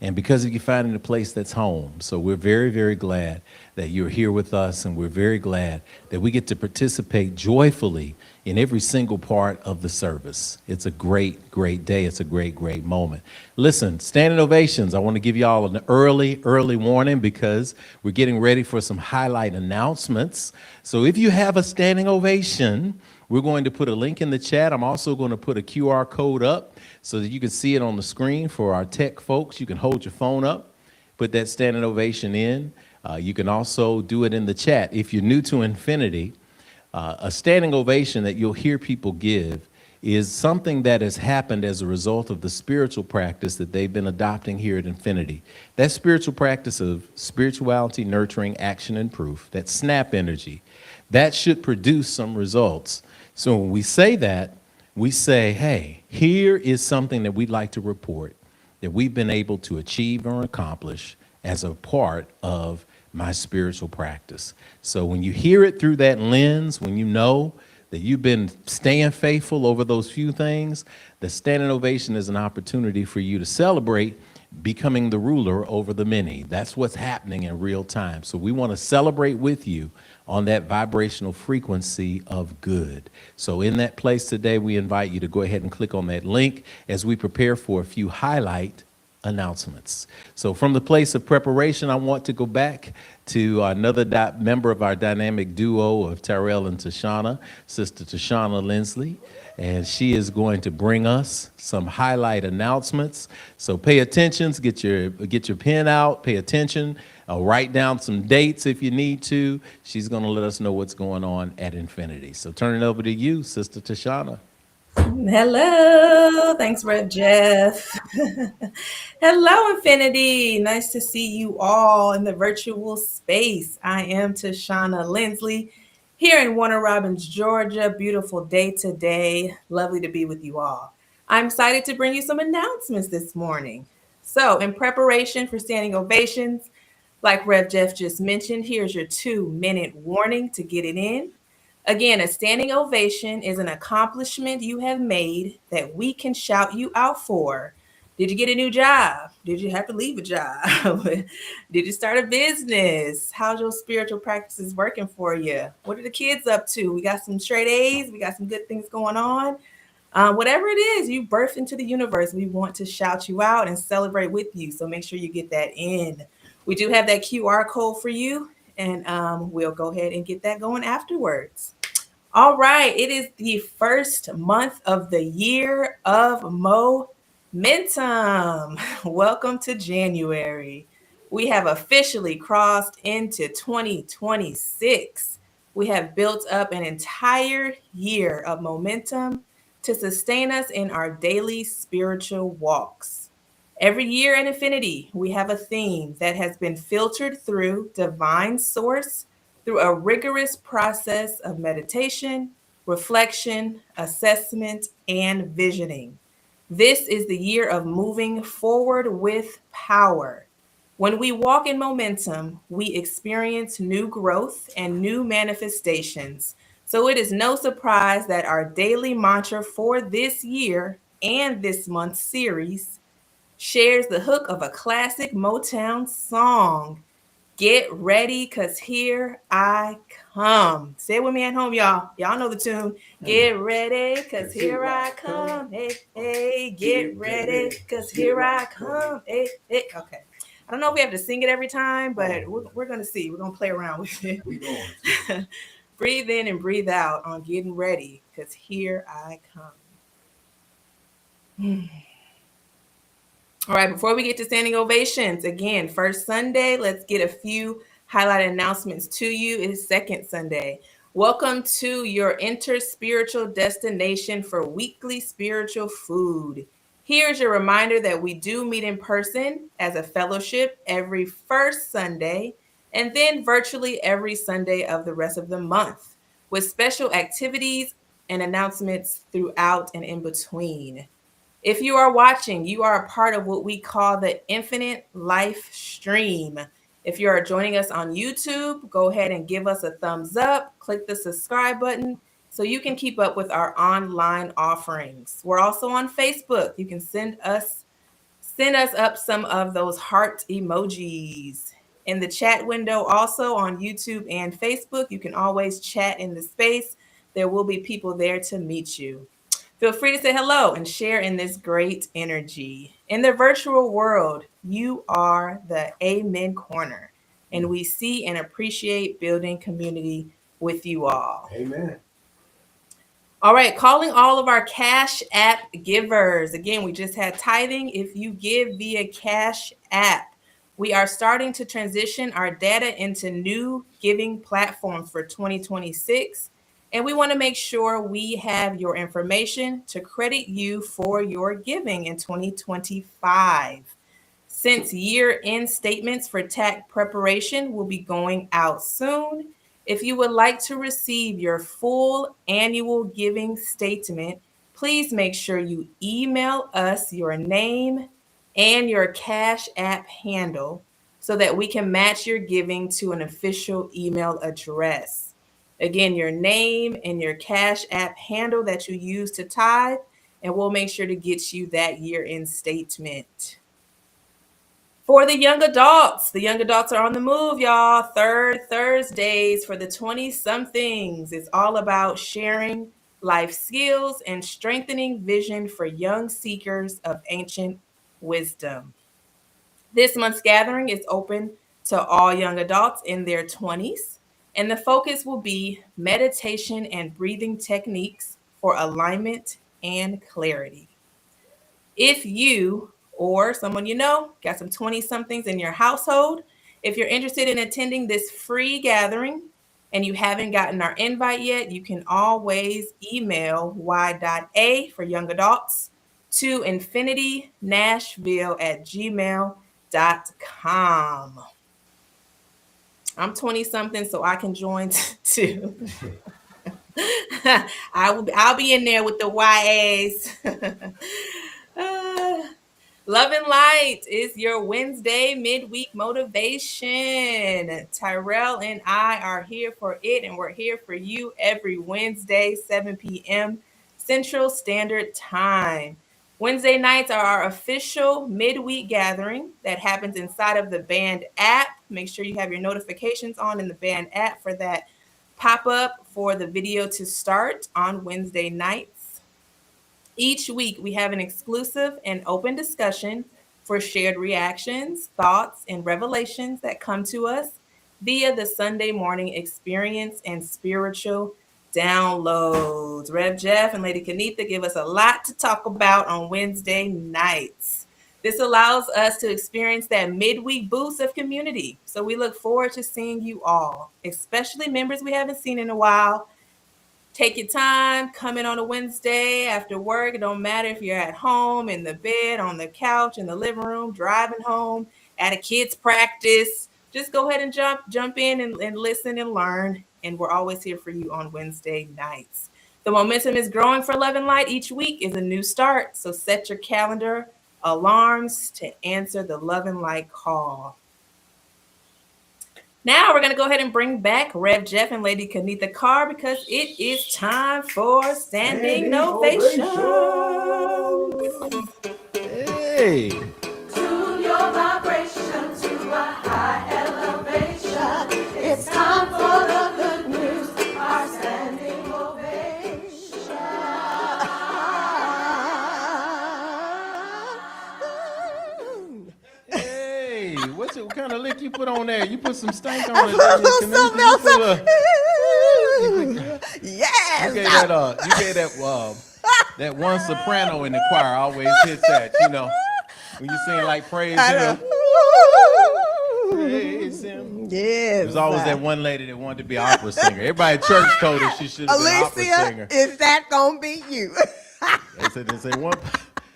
and because of you finding a place that's home. So we're very, very glad that you're here with us, and we're very glad that we get to participate joyfully in every single part of the service. It's a great, great day. It's a great, great moment. Listen, standing ovations, I want to give you all an early warning because we're getting ready for some highlight announcements. So if you have a standing ovation, we're going to put a link in the chat. I'm also going to put a QR code up so that you can see it on the screen for our tech folks. You can hold your phone up, put that standing ovation in. You can also do it in the chat. If you're new to Infinity, a standing ovation that you'll hear people give is something that has happened as a result of the spiritual practice that they've been adopting here at Infinity. That spiritual practice of spirituality, nurturing, action, and proof, that SNAP energy, that should produce some results. So when we say that, we say, hey, here is something that we'd like to report that we've been able to achieve or accomplish as a part of my spiritual practice. So when you hear it through that lens, when you know that you've been staying faithful over those few things, the standing ovation is an opportunity for you to celebrate becoming the ruler over the many. That's what's happening in real time. So we want to celebrate with you on that vibrational frequency of good. So in that place today, we invite you to go ahead and click on that link as we prepare for a few highlight announcements. So from the place of preparation, I want to go back to another member of our dynamic duo of Tyrell and Tashana, Sister Tashana Lindsley, and she is going to bring us some highlight announcements. So pay attention, get your pen out, pay attention, write down some dates if you need to. She's going to let us know what's going on at Infinity. So turn it over to you, Sister Tashana. Hello. Thanks, Rev Jeff. Hello, Infinity. Nice to see you all in the virtual space. I am Tashana Lindsley here in Warner Robins, Georgia. Beautiful day today. Lovely to be with you all. I'm excited to bring you some announcements this morning. So, in preparation for standing ovations, like Rev Jeff just mentioned, here's your 2-minute warning to get it in. Again, a standing ovation is an accomplishment you have made that we can shout you out for. Did you get a new job? Did you have to leave a job? Did you start a business? How's your spiritual practices working for you? What are the kids up to? We got some straight A's. We got some good things going on. Whatever it is you birthed into the universe, we want to shout you out and celebrate with you. So make sure you get that in. We do have that QR code for you, and we'll go ahead and get that going afterwards. All right, it is the first month of the year of momentum. Welcome to January. We have officially crossed into 2026. We have built up an entire year of momentum to sustain us in our daily spiritual walks. Every year in Infinity, we have a theme that has been filtered through divine source through a rigorous process of meditation, reflection, assessment, and visioning. This is the year of moving forward with power. When we walk in momentum, we experience new growth and new manifestations. So it is no surprise that our daily mantra for this year and this month's series shares the hook of a classic Motown song. Get ready, cause here I come. Say it with me at home, y'all. Y'all know the tune. Get ready, cause here I come. Hey, hey, get ready, cause here I come. Hey, hey. Okay. I don't know if we have to sing it every time, but we're gonna see. We're gonna play around with it. We going. Breathe in and breathe out on getting ready, cause here I come. All right, before we get to standing ovations, again, first Sunday, let's get a few highlight announcements to you. It is second Sunday. Welcome to your inter-spiritual destination for weekly spiritual food. Here's your reminder that we do meet in person as a fellowship every first Sunday and then virtually every Sunday of the rest of the month with special activities and announcements throughout and in between. If you are watching, you are a part of what we call the Infinite Life Stream. If you are joining us on YouTube, go ahead and give us a thumbs up, click the subscribe button so you can keep up with our online offerings. We're also on Facebook. You can send us up some of those heart emojis. In the chat window, also on YouTube and Facebook, you can always chat in the space. There will be people there to meet you. Feel free to say hello and share in this great energy. In the virtual world, you are the Amen Corner, and we see and appreciate building community with you all. Amen. All right, calling all of our Cash App givers. Again, we just had tithing. If you give via Cash App, we are starting to transition our data into new giving platforms for 2026. And we want to make sure we have your information to credit you for your giving in 2025. Since year-end statements for tax preparation will be going out soon, if you would like to receive your full annual giving statement, please make sure you email us your name and your Cash App handle so that we can match your giving to an official email address. Again, your name and your Cash App handle that you use to tithe, and we'll make sure to get you that year-end statement. For the young adults are on the move, y'all. Third Thursdays for the 20 somethings. It's all about sharing life skills and strengthening vision for young seekers of ancient wisdom. This month's gathering is open to all young adults in their 20s, and the focus will be meditation and breathing techniques for alignment and clarity. If you or someone you know got some 20 somethings in your household, if you're interested in attending this free gathering and you haven't gotten our invite yet, you can always email y.a for young adults to infinitynashville@gmail.com. I'm 20 something, so I can join too. I'll be in there with the YAs. Love and Light is your Wednesday midweek motivation. Tyrell and I are here for it, and we're here for you every Wednesday, 7 p.m. Central Standard Time. Wednesday nights are our official midweek gathering that happens inside of the Band app. Make sure you have your notifications on in the Band app for that pop-up for the video to start on Wednesday nights. Each week, we have an exclusive and open discussion for shared reactions, thoughts, and revelations that come to us via the Sunday morning experience and spiritual downloads. Rev Jeff and Lady Kanitha give us a lot to talk about on Wednesday nights. This allows us to experience that midweek boost of community. So we look forward to seeing you all, especially members we haven't seen in a while. Take your time, come in on a Wednesday after work. It don't matter if you're at home, in the bed, on the couch, in the living room, driving home, at a kid's practice. Just go ahead and jump in and listen and learn. And we're always here for you on Wednesday nights. The momentum is growing for Love and Light. Each week is a new start. So set your calendar alarms to answer the Love and Light call. Now we're going to go ahead and bring back Rev Jeff and Lady Kanitha Carr because it is time for standing ovation. Hey. Tune your vibration to a high elevation. It's time for the good news, our standing ovation. Hey, what kind of lick you put on there? You put some stank on I it. put a little Can something you else put up. Yes. You gave that one soprano in the choir always hits that, when you sing like praise him. Praise him. Yes. There's always that one lady that wanted to be an opera singer. Everybody at church told her she should have been an opera singer. Alicia, is that gonna be you? They say one.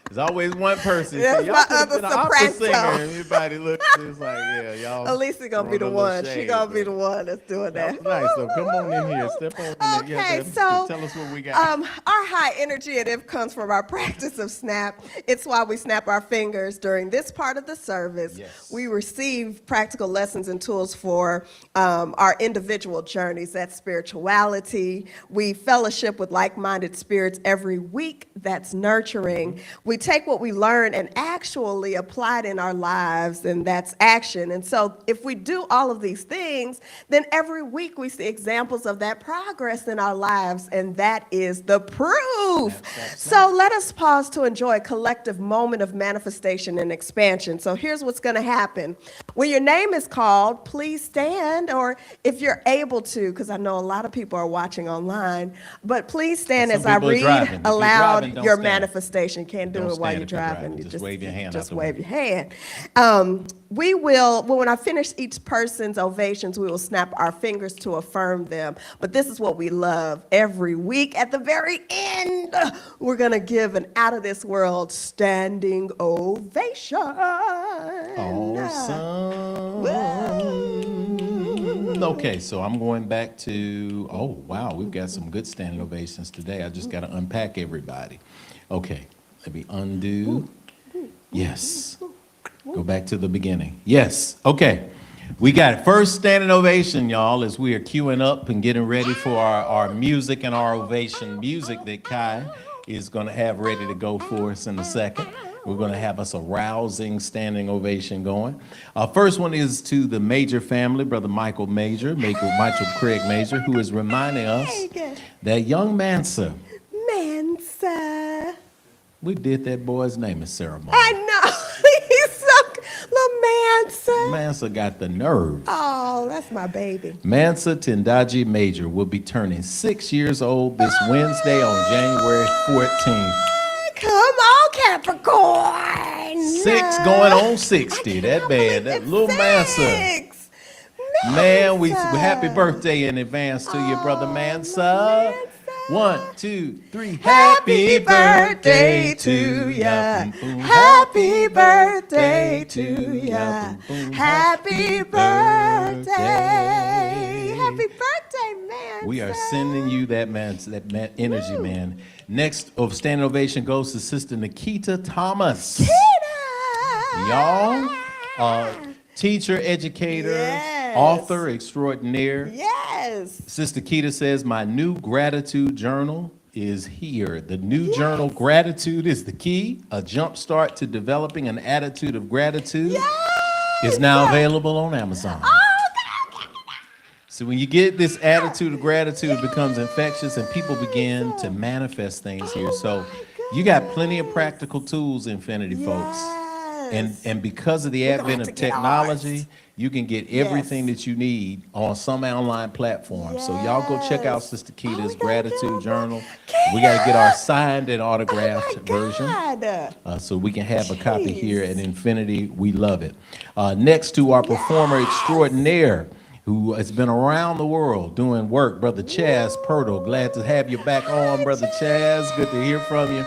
There's always one person. That's Y'all my could have other been an opera soprano. singer. And everybody looks, it's like, yeah, y'all. Alicia gonna be the throwing a little one. She shade, gonna be but the one that's doing that. That's nice. So come on in here. Step on in there. Okay, so tell us what we got. our high energy at IF comes from our practice of snap. It's why we snap our fingers during this part of the service. Yes. We receive practical lessons and tools for our individual journeys. That's spirituality. We fellowship with like-minded spirits every week. That's nurturing. We take what we learn and actually apply it in our lives, and that's action. And so if we do all of these things, then every week we see examples of that progress in our lives, and that is the proof. So let us pause to enjoy a collective moment of manifestation and expansion. So here's what's going to happen. When your name is called, please stand, or if you're able to, because I know a lot of people are watching online, but please stand Some as I people are read driving. If you're aloud driving, don't your stand. manifestation. Can't do Don't it while stand you're if you're driving. driving. Just wave your hand out Just the wave window. your hand. We will, when I finish each person's ovations, we will snap our fingers to affirm them. But this is what we love. Every week at the very end, we're going to give an out of this world standing ovation. Awesome. Okay, so I'm going back to, oh, wow, we've got some good standing ovations today. I just got to unpack everybody. Okay, let me undo. Yes. Go back to the beginning. Yes. Okay. We got first standing ovation, y'all, as we are queuing up and getting ready for our music and our ovation music that Kai is going to have ready to go for us in a second. We're going to have us a rousing standing ovation going. First one is to the Major family, Brother Michael Craig Major, who is reminding us that young Mansa, we did that boy's naming ceremony. I know. He's so little Mansa. Mansa got the nerve. Oh, that's my baby. Mansa Tendaji Major will be turning 6 years old this Wednesday on January 14th. Come on, Capricorn. 6 going on 60. That bad. That little Mansa. Man, we happy birthday in advance to you, Brother Mansa. 1, 2, 3. Happy birthday to ya. Happy birthday to ya. Happy birthday. Happy birthday, man. We are sending you that energy, man. Next standing ovation goes to Sister Nikita Thomas. Y'all, teacher, educator, author extraordinaire. Yes. Sister Keita says, my new gratitude journal is here. The new journal, Gratitude is the Key, a jump start to developing an attitude of gratitude, is now available on Amazon. So when you get this attitude of gratitude, it becomes infectious and people begin to manifest things here. So you got plenty of practical tools, Infinity folks. And because of the advent of technology, you can get everything that you need on some online platform. So y'all go check out Sister Keita's gratitude journal. We got to get our signed and autographed version so we can have a copy here at Infinity. We love it. Next to our performer extraordinaire, who has been around the world doing work, Brother Chaz Purtle. Glad to have you back on, Brother Chaz. Good to hear from you.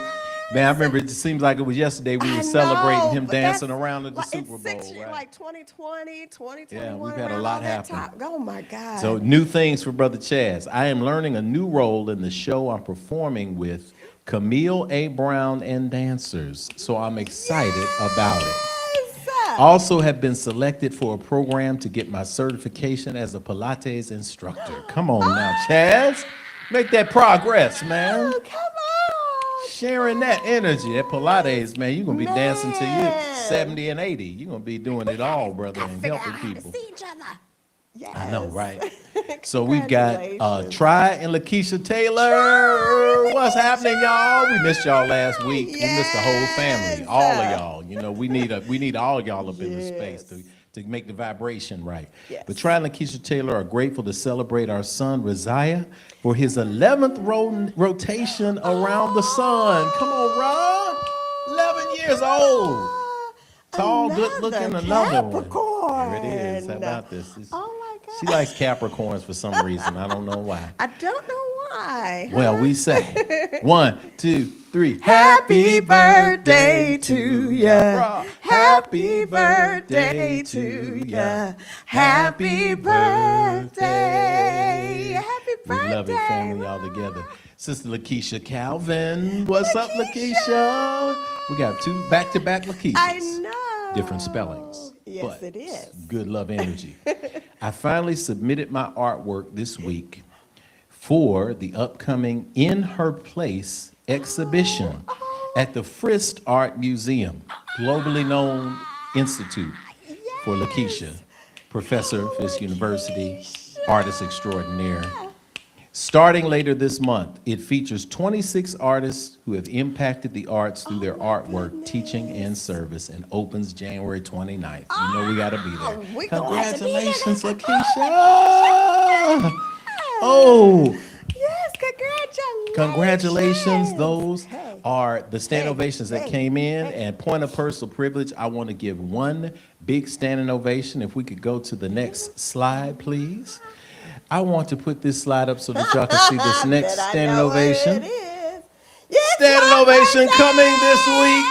Man, I remember it seems like it was yesterday we were celebrating him dancing around at the Super Bowl. Right? Like 2020, 2021. Yeah, we've had a lot happen. Oh, my God. So new things for Brother Chaz. I am learning a new role in the show I'm performing with Camille A. Brown and dancers. So I'm excited about it. Also have been selected for a program to get my certification as a Pilates instructor. Come on now, Chaz. Make that progress, man. Oh, come on. Sharing that energy, that Pilates, man. You're going to be dancing till you're 70 and 80. You're going to be doing it all, brother, and helping people. See each other. Yes. I know, right? So we've got Congratulations. Try and Lakeisha Taylor. What's happening, y'all? We missed y'all last week. We missed the whole family, all of y'all. You know, we need all y'all up in the space to make the vibration right. Yes. But Try and Lakeisha Taylor are grateful to celebrate our son, Rosiah, for his 11th rotation around the sun. Come on, Rob. 11 years old. Tall, good-looking, another one. Capricorn. There it is. How about this? Oh my God. She likes Capricorns for some reason. I don't know why. I don't know why. Well, we say 1, 2, 3. Happy birthday to ya. Rob. Happy birthday to ya. Happy birthday. Happy We birthday. love it, family, all together. Sister Lakeisha Calvin. What's up, Lakeisha? We got 2 back-to-back Lakeishas. I know. Different spellings. Yes, but it is. Good love energy. I finally submitted my artwork this week for the upcoming In Her Place exhibition at the Frist Art Museum, globally known institute for Lakeisha, professor of Fisk University, artist extraordinaire. Starting later this month, it features 26 artists who have impacted the arts through their artwork, teaching, and service, and opens January 29th. You know we got to be there. we gonna have to be there. Congratulations, Lakeisha! Oh, Yes, congratulations. congratulations. Those Hey. are the stand Hey. ovations that Hey. came in. And point of personal privilege, I want to give one big standing ovation. If we could go to the next slide, please. I want to put this slide up so that y'all can see this next Bet I standing know what ovation. it is. Yes, Standing my ovation birthday. coming this week,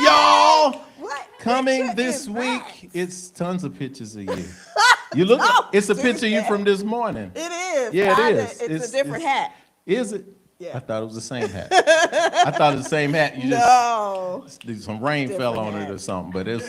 y'all. What Coming picture this is week. that? It's tons of pictures of you. You look. Oh, It's a picture of you yeah. from this morning. It is. Yeah, it Kinda. is. It's a different hat. Is it? Yeah. I thought it was the same hat. I thought it was the same hat. You No. just some rain fell Different on it hat. or something. But it's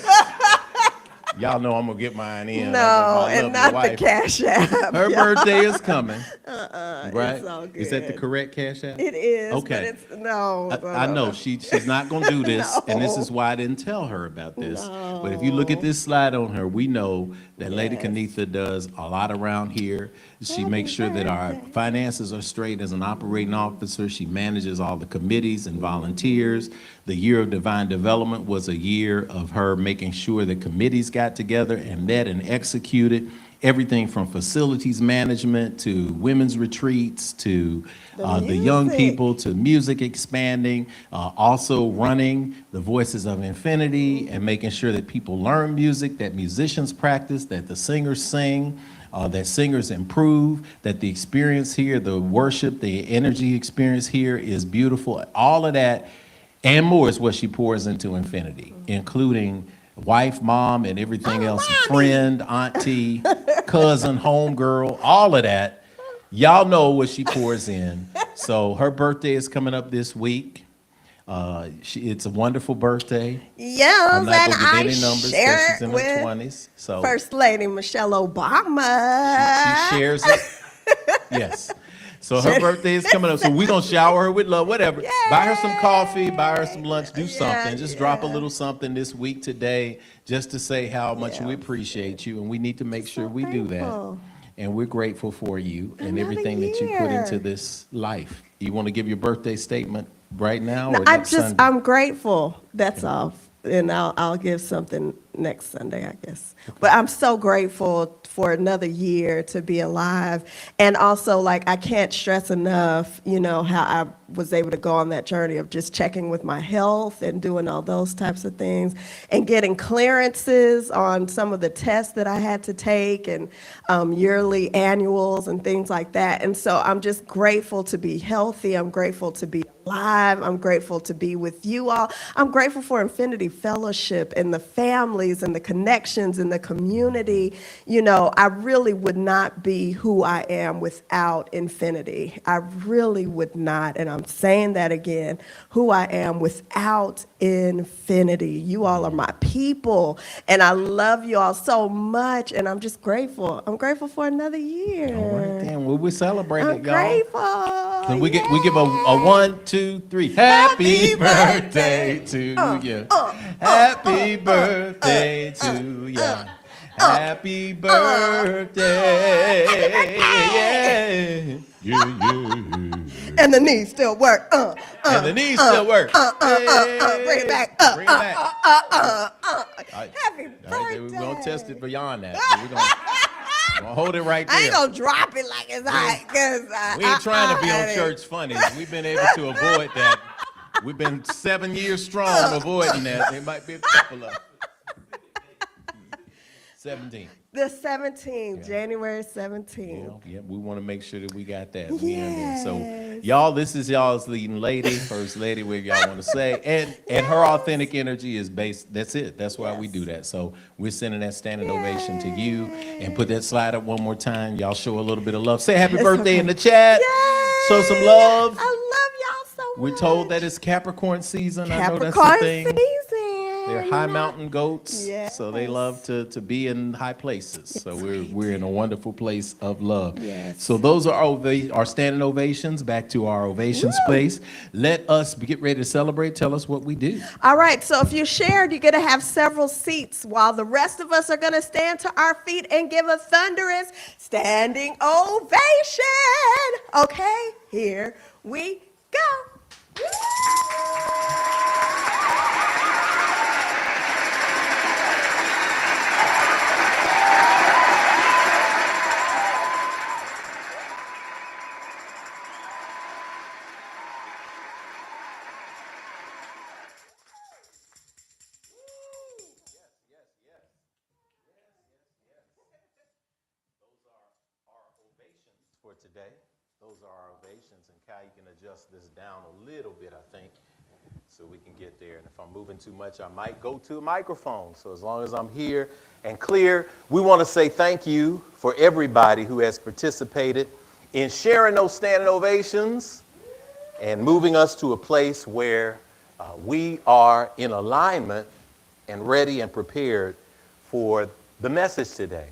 y'all know I'm gonna get mine in. No, My and lovely not the wife. Cash App. Her birthday is coming. Right? It's all Is that the good. correct cash app? It is. Okay. But it's, no. I know she's not gonna do this, and this No. is why I didn't tell her about this. But if you look at this slide on her, we know that Lady Yes. Kanitha does a lot around here. She makes sure that our finances are straight as an operating officer. She manages all the committees and volunteers. The year of divine development was a year of her making sure that committees got together and met and executed. Everything from facilities management to women's retreats to the young music. people to music expanding, also running the Voices of Infinity and making sure that people learn music, that musicians practice, that the singers sing, that singers improve, that the experience here, the worship, the energy experience here is beautiful. All of that and more is what she pours into Infinity, including wife, mom, and everything else, friend, auntie, cousin, homegirl, all of that. Y'all know what she pours in. So her birthday is coming up this week. It's a wonderful birthday. Yes, I'm not and gonna give I any numbers because share she's in it her with 20s. So First Lady Michelle Obama. she shares it. Yes. So her birthday is coming up. So we're going to shower her with love, whatever. Buy her some coffee, buy her some lunch, do something. Just drop a little something this week today just to say how much we appreciate you. And we need to make sure we do that. grateful. And we're grateful for you and Another everything that you put year. into this life. You want to give your birthday statement right now or I next Sunday? I'm grateful. That's all. And I'll give something next Sunday, I guess. But I'm so grateful for another year to be alive. And also, like, I can't stress enough, how I was able to go on that journey of just checking with my health and doing all those types of things and getting clearances on some of the tests that I had to take and yearly annuals and things like that. And so I'm just grateful to be healthy. I'm grateful to be live. I'm grateful to be with you all. I'm grateful for Infinity Fellowship and the families and the connections and the community. You know, I really would not be who I am without Infinity. I really would not. And I'm saying that again, who I am without Infinity. You all are my people. And I love you all so much. And I'm just grateful. I'm grateful for another year. All right, then. Well, we celebrate I'm it, y'all. grateful. So we give a 1, 2, 3. Happy birthday to you. Happy birthday to you. Happy birthday. Yeah. And the knees still work. And the knees still work. Bring it back. Bring it back. Happy All right, birthday. we're going to test it beyond that. So we're gonna hold it right there. I ain't gonna drop it like it's hot, cause We ain't trying to be on church funny. We've been able to avoid that. We've been 7 years strong avoiding that. There might be a couple of 17. The 17th, January 17th. Yeah, we want to make sure that we got that. We in there. So, y'all, this is y'all's leading lady, first lady, whatever y'all want to say. And her authentic energy is based, that's it. That's why we do that. So, we're sending that standing ovation to you. And put that slide up one more time. Y'all show a little bit of love. Say happy birthday in the chat. Show some love. I love y'all so much. We're told that it's Capricorn season. I know that's Capricorn the thing. season. They're high mountain goats, Yes. so they love to be in high places. So we're in a wonderful place of love. Yes. So those are our standing ovations. Back to our ovation space. Let us get ready to celebrate. Tell us what we do. All right, so if you shared, you're going to have several seats while the rest of us are going to stand to our feet and give a thunderous standing ovation. Okay, here we go. For today, those are our ovations. And Kai, you can adjust this down a little bit, I think, so we can get there. And if I'm moving too much, I might go to a microphone. So as long as I'm here and clear, we want to say thank you for everybody who has participated in sharing those standing ovations and moving us to a place where we are in alignment and ready and prepared for the message today.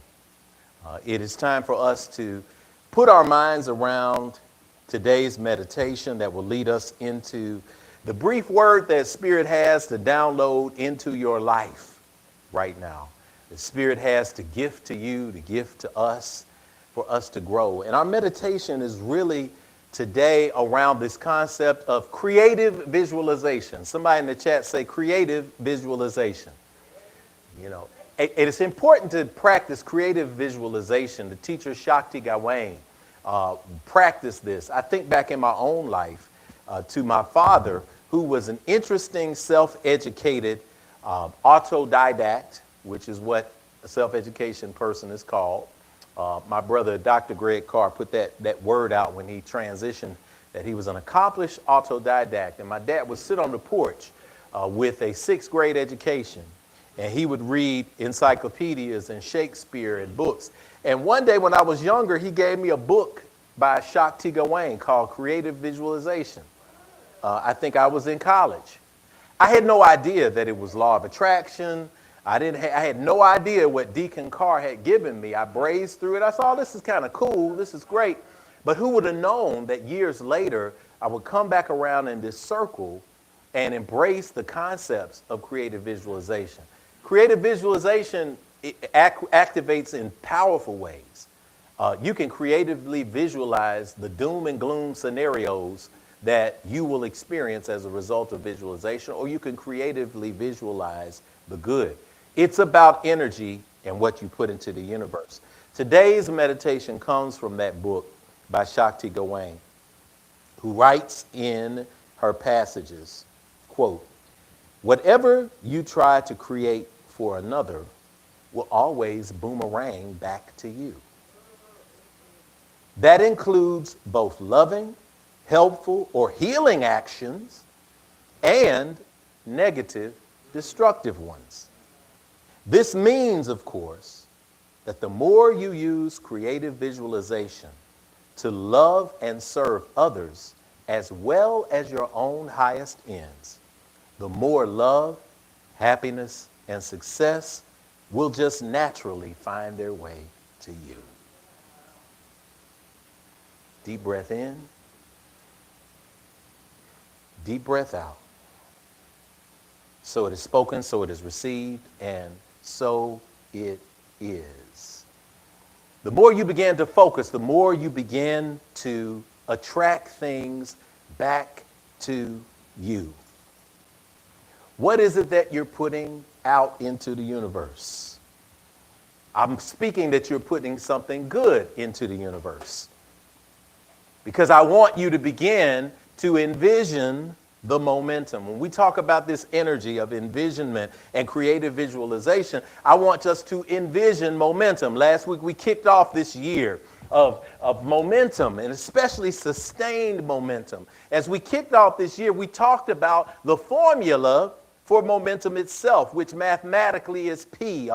It is time for us to put our minds around today's meditation that will lead us into the brief word that Spirit has to download into your life right now. The Spirit has to gift to you, to gift to us, for us to grow. And our meditation is really today around this concept of creative visualization. Somebody in the chat say creative visualization. You know, it is important to practice creative visualization. The teacher Shakti Gawain practiced this. I think back in my own life to my father, who was an interesting self-educated autodidact, which is what a self-education person is called. My brother, Dr. Greg Carr, put that word out when he transitioned, that he was an accomplished autodidact. And my dad would sit on the porch with a 6th grade education, and he would read encyclopedias and Shakespeare and books. And one day when I was younger, he gave me a book by Shakti Gawain called Creative Visualization. I think I was in college. I had no idea that it was law of attraction. I had no idea what Deacon Carr had given me. I brazed through it. I saw, this is kind of cool. This is great. But who would have known that years later, I would come back around in this circle and embrace the concepts of creative visualization. Creative visualization activates in powerful ways. You can creatively visualize the doom and gloom scenarios that you will experience as a result of visualization, or you can creatively visualize the good. It's about energy and what you put into the universe. Today's meditation comes from that book by Shakti Gawain, who writes in her passages, quote, "Whatever you try to create for another will always boomerang back to you. That includes both loving helpful or healing actions, and negative, destructive ones. This means, of course, that the more you use creative visualization to love and serve others as well as your own highest ends, the more love, happiness, and success will just naturally find their way to you. Deep breath in. Deep breath out. So it is spoken, so it is received, and so it is. The more you begin to focus, the more you begin to attract things back to you. What is it that you're putting out into the universe? I'm speaking that you're putting something good into the universe, because I want you to begin to envision the momentum. When we talk about this energy of envisionment and creative visualization, I want us to envision momentum. Last week we kicked off this year of momentum, and especially sustained momentum. As we kicked off this year, we talked about the formula for momentum itself, which mathematically is P.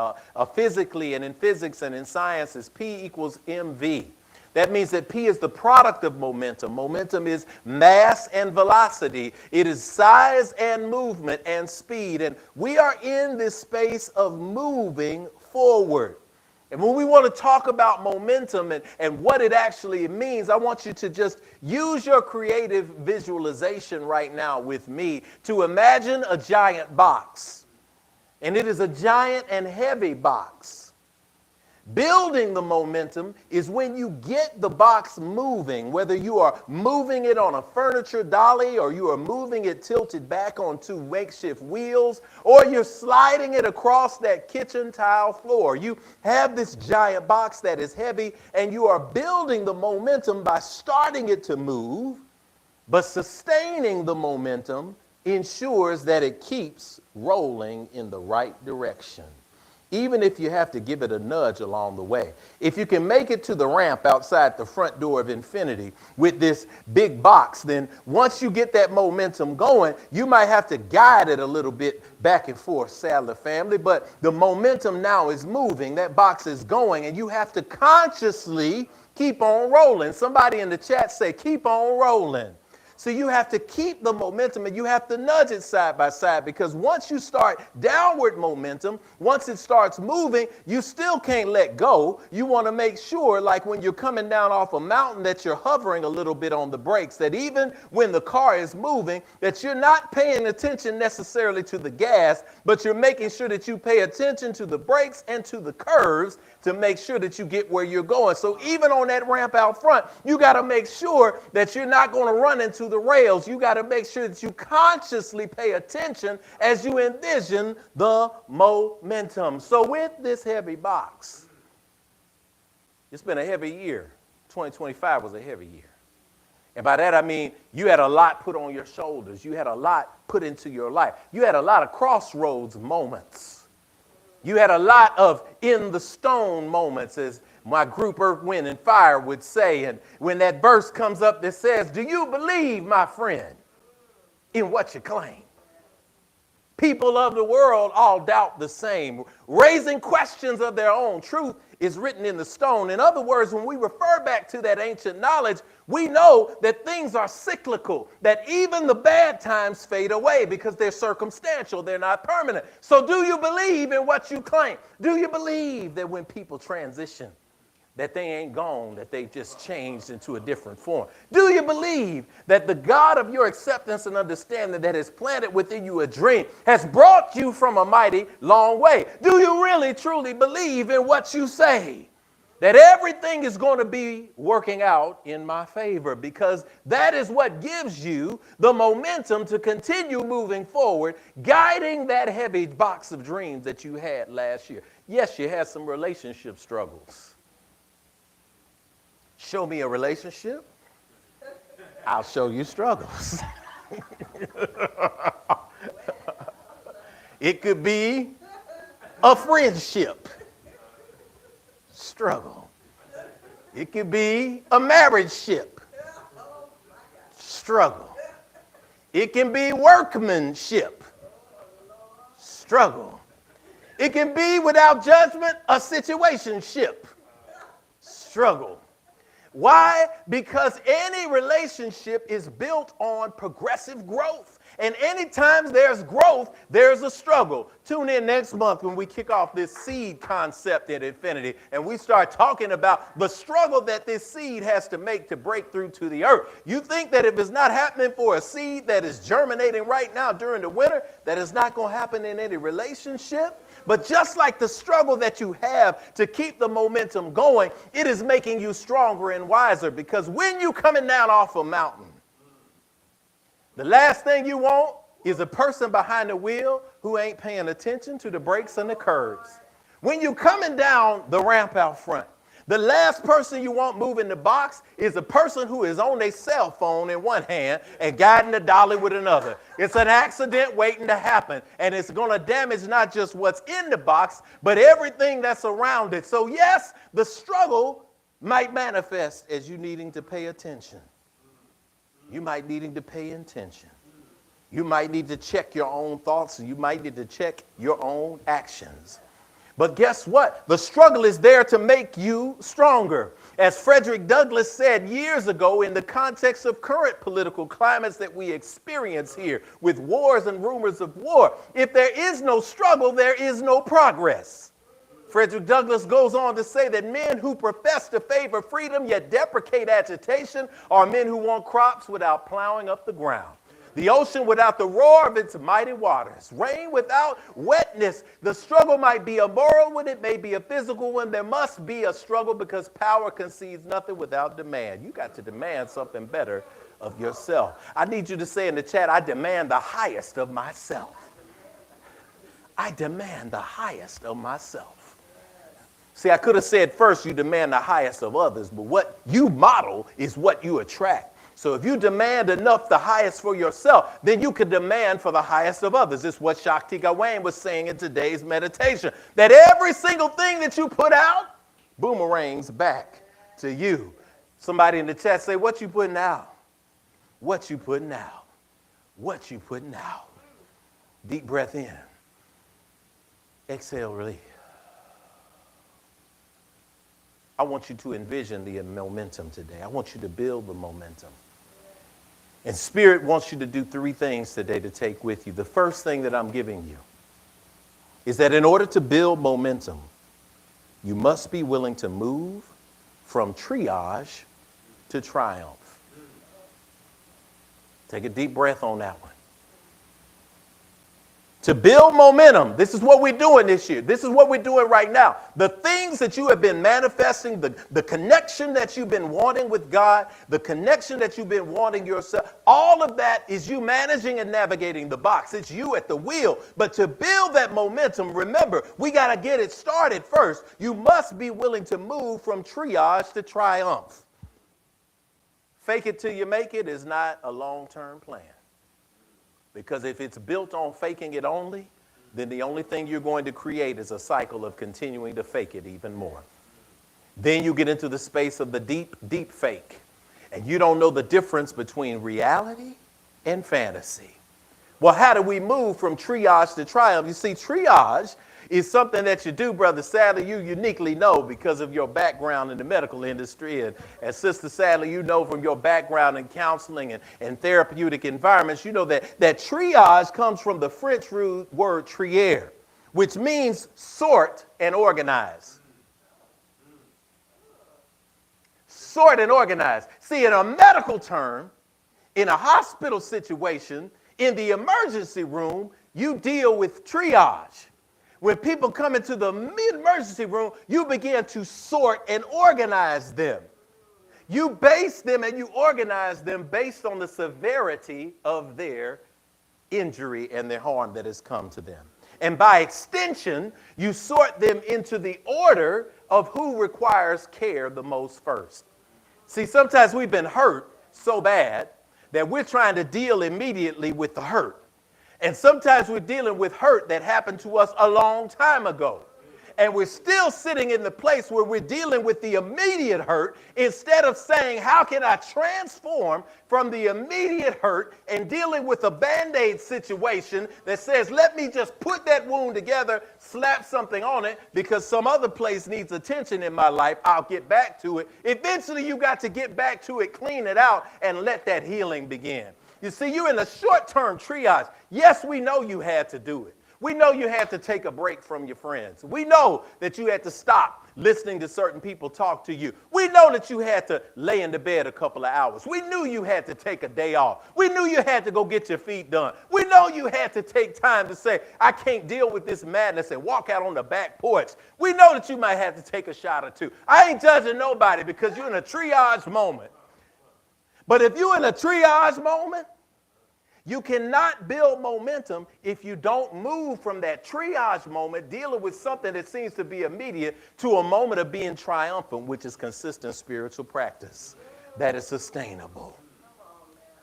Physically and in physics and in science is P equals mv. That means that P is the product of momentum. Momentum is mass and velocity. It is size and movement and speed. And we are in this space of moving forward. And when we want to talk about momentum and what it actually means, I want you to just use your creative visualization right now with me to imagine a giant box. And it is a giant and heavy box. Building the momentum is when you get the box moving, whether you are moving it on a furniture dolly or you are moving it tilted back onto makeshift wheels, or you're sliding it across that kitchen tile floor. You have this giant box that is heavy, and you are building the momentum by starting it to move, but sustaining the momentum ensures that it keeps rolling in the right direction, even if you have to give it a nudge along the way. If you can make it to the ramp outside the front door of Infinity with this big box, then once you get that momentum going, you might have to guide it a little bit back and forth, Sadler family, but the momentum now is moving, that box is going, and you have to consciously keep on rolling. Somebody in the chat say, keep on rolling. So you have to keep the momentum, and you have to nudge it side by side, because once you start downward momentum, once it starts moving, you still can't let go. You want to make sure, like when you're coming down off a mountain, that you're hovering a little bit on the brakes, that even when the car is moving, that you're not paying attention necessarily to the gas, but you're making sure that you pay attention to the brakes and to the curves to make sure that you get where you're going. So even on that ramp out front, you got to make sure that you're not going to run into the rails. You got to make sure that you consciously pay attention as you envision the momentum. So with this heavy box, it's been a heavy year. 2025 was a heavy year. And by that I mean you had a lot put on your shoulders. You had a lot put into your life. You had a lot of crossroads moments. You had a lot of in the stone moments, as my group Earth, Wind, and Fire would say. And when that verse comes up that says, do you believe, my friend, in what you claim? People of the world all doubt the same. Raising questions of their own truth is written in the stone. In other words, when we refer back to that ancient knowledge, we know that things are cyclical, that even the bad times fade away because they're circumstantial, they're not permanent. So do you believe in what you claim? Do you believe that when people transition, that they ain't gone, that they've just changed into a different form? Do you believe that the God of your acceptance and understanding that has planted within you a dream has brought you from a mighty long way? Do you really, truly believe in what you say? That everything is going to be working out in my favor, because that is what gives you the momentum to continue moving forward, guiding that heavy box of dreams that you had last year. Yes, you had some relationship struggles. Show me a relationship, I'll show you struggles. It could be a friendship struggle. It could be a marriage ship struggle. It can be workmanship, struggle. It can be without judgment, a situationship, struggle. Why? Because any relationship is built on progressive growth. And anytime there's growth, there's a struggle. Tune in next month when we kick off this seed concept at Infinity and we start talking about the struggle that this seed has to make to break through to the earth. You think that if it's not happening for a seed that is germinating right now during the winter, that it's not going to happen in any relationship? But just like the struggle that you have to keep the momentum going, it is making you stronger and wiser, because when you're coming down off a mountain, the last thing you want is a person behind the wheel who ain't paying attention to the brakes and the curves. When you're coming down the ramp out front, the last person you want moving the box is a person who is on their cell phone in one hand and guiding the dolly with another. It's an accident waiting to happen, and it's going to damage not just what's in the box, but everything that's around it. So yes, the struggle might manifest as you needing to pay attention. You might needing to pay attention. You might need to check your own thoughts, and you might need to check your own actions. But guess what? The struggle is there to make you stronger. As Frederick Douglass said years ago, in the context of current political climates that we experience here with wars and rumors of war, if there is no struggle, there is no progress. Frederick Douglass goes on to say that men who profess to favor freedom yet deprecate agitation are men who want crops without plowing up the ground. The ocean without the roar of its mighty waters. Rain without wetness. The struggle might be a moral one, it may be a physical one. There must be a struggle because power concedes nothing without demand. You got to demand something better of yourself. I need you to say in the chat, I demand the highest of myself. I demand the highest of myself. See, I could have said first you demand the highest of others, but what you model is what you attract. So if you demand enough the highest for yourself, then you can demand for the highest of others. This is what Shakti Gawain was saying in today's meditation, that every single thing that you put out boomerangs back to you. Somebody in the chat say, what you putting out? What you putting out? What you putting out? Deep breath in. Exhale, release. I want you to envision the momentum today. I want you to build the momentum. And Spirit wants you to do three things today to take with you. The first thing that I'm giving you is that in order to build momentum, you must be willing to move from triage to triumph. Take a deep breath on that one. To build momentum, this is what we're doing this year. This is what we're doing right now. The things that you have been manifesting, the connection that you've been wanting with God, the connection that you've been wanting yourself, all of that is you managing and navigating the box. It's you at the wheel. But to build that momentum, remember, we got to get it started first. You must be willing to move from triage to triumph. Fake it till you make it is not a long-term plan. Because if it's built on faking it only, then the only thing you're going to create is a cycle of continuing to fake it even more. Then you get into the space of the deep, deep fake. And you don't know the difference between reality and fantasy. Well, how do we move from triage to triumph? You see, triage is something that you do, Brother Sadler, you uniquely know because of your background in the medical industry. And Sister Sadler, you know from your background in counseling and therapeutic environments, you know that triage comes from the French word trier, which means sort and organize. Sort and organize. See, in a medical term, in a hospital situation, in the emergency room, you deal with triage. When people come into the emergency room, you begin to sort and organize them. You base them and you organize them based on the severity of their injury and the harm that has come to them. And by extension, you sort them into the order of who requires care the most first. See, sometimes we've been hurt so bad that we're trying to deal immediately with the hurt. And sometimes we're dealing with hurt that happened to us a long time ago. and we're still sitting in the place where we're dealing with the immediate hurt instead of saying, how can I transform from the immediate hurt and dealing with a Band-Aid situation that says, let me just put that wound together, slap something on it because some other place needs attention in my life. I'll get back to it. Eventually, you got to get back to it, clean it out, and let that healing begin. You see, you're in a short-term triage. Yes, we know you had to do it. We know you had to take a break from your friends. We know that you had to stop listening to certain people talk to you. We know that you had to lay in the bed a couple of hours. We knew you had to take a day off. We knew you had to go get your feet done. We know you had to take time to say, I can't deal with this madness and walk out on the back porch. We know that you might have to take a shot or two. I ain't judging nobody because you're in a triage moment. But if you're in a triage moment, you cannot build momentum if you don't move from that triage moment, dealing with something that seems to be immediate, to a moment of being triumphant, which is consistent spiritual practice that is sustainable.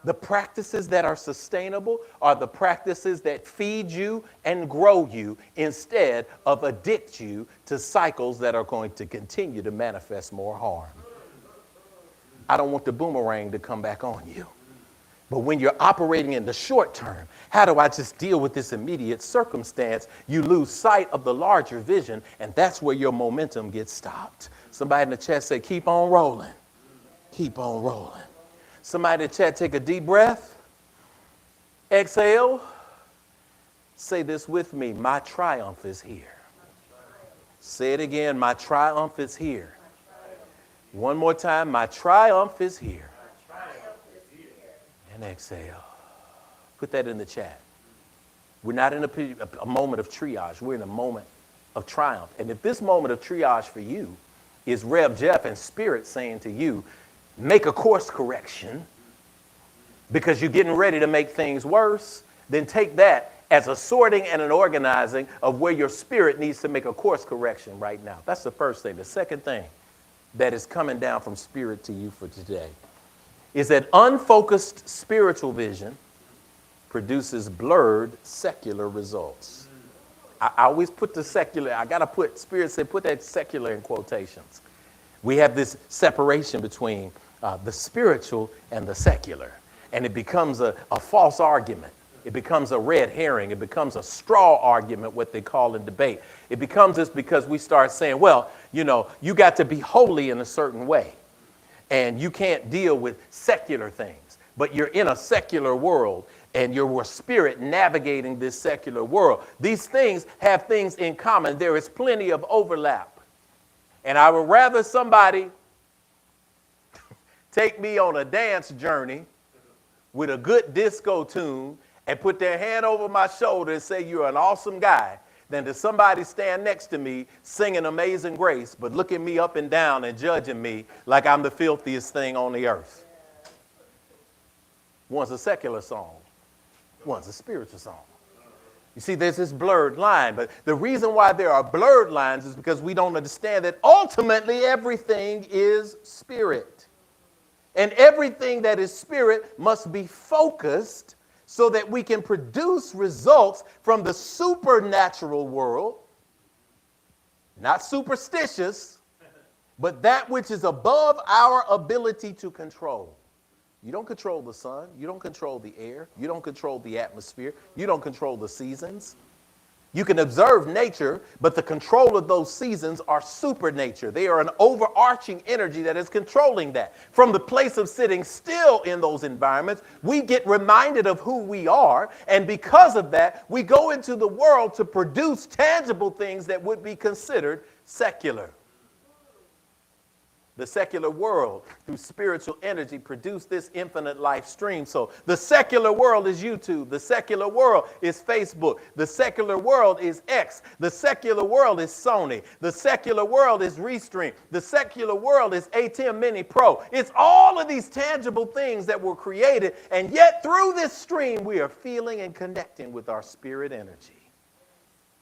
The practices that are sustainable are the practices that feed you and grow you instead of addict you to cycles that are going to continue to manifest more harm. I don't want the boomerang to come back on you. But when you're operating in the short term, how do I just deal with this immediate circumstance? You lose sight of the larger vision, and that's where your momentum gets stopped. Somebody in the chat say, keep on rolling. Keep on rolling. Somebody in the chat, take a deep breath. Exhale. Say this with me. My triumph is here. Say it again. My triumph is here. One more time. My triumph is here. And exhale. Put that in the chat. We're not in a moment of triage. We're in a moment of triumph. And if this moment of triage for you is Rev Jeff and Spirit saying to you, make a course correction because you're getting ready to make things worse, then take that as a sorting and an organizing of where your spirit needs to make a course correction right now. That's the first thing. The second thing that is coming down from Spirit to you for today is that unfocused spiritual vision produces blurred secular results. I always put the secular, Spirit said, put that secular in quotations. We have this separation between the spiritual and the secular, and it becomes a false argument. It becomes a red herring. It becomes a straw argument, what they call in debate. It becomes this because we start saying, well, you got to be holy in a certain way. And you can't deal with secular things, but you're in a secular world and you're a spirit navigating this secular world. These things have things in common. There is plenty of overlap. And I would rather somebody take me on a dance journey with a good disco tune and put their hand over my shoulder and say, you're an awesome guy, than to somebody stand next to me singing Amazing Grace, but looking me up and down and judging me like I'm the filthiest thing on the earth. One's a secular song. One's a spiritual song. You see, there's this blurred line, but the reason why there are blurred lines is because we don't understand that ultimately everything is spirit. And everything that is spirit must be focused so that we can produce results from the supernatural world, not superstitious, but that which is above our ability to control. You don't control the sun. You don't control the air. You don't control the atmosphere. You don't control the seasons. You can observe nature, but the control of those seasons are supernature. They are an overarching energy that is controlling that. From the place of sitting still in those environments, we get reminded of who we are, and because of that, we go into the world to produce tangible things that would be considered secular. The secular world, through spiritual energy, produced this infinite life stream. So the secular world is YouTube. The secular world is Facebook. The secular world is X. The secular world is Sony. The secular world is Restream. The secular world is ATEM Mini Pro. It's all of these tangible things that were created, and yet through this stream, we are feeling and connecting with our spirit energy.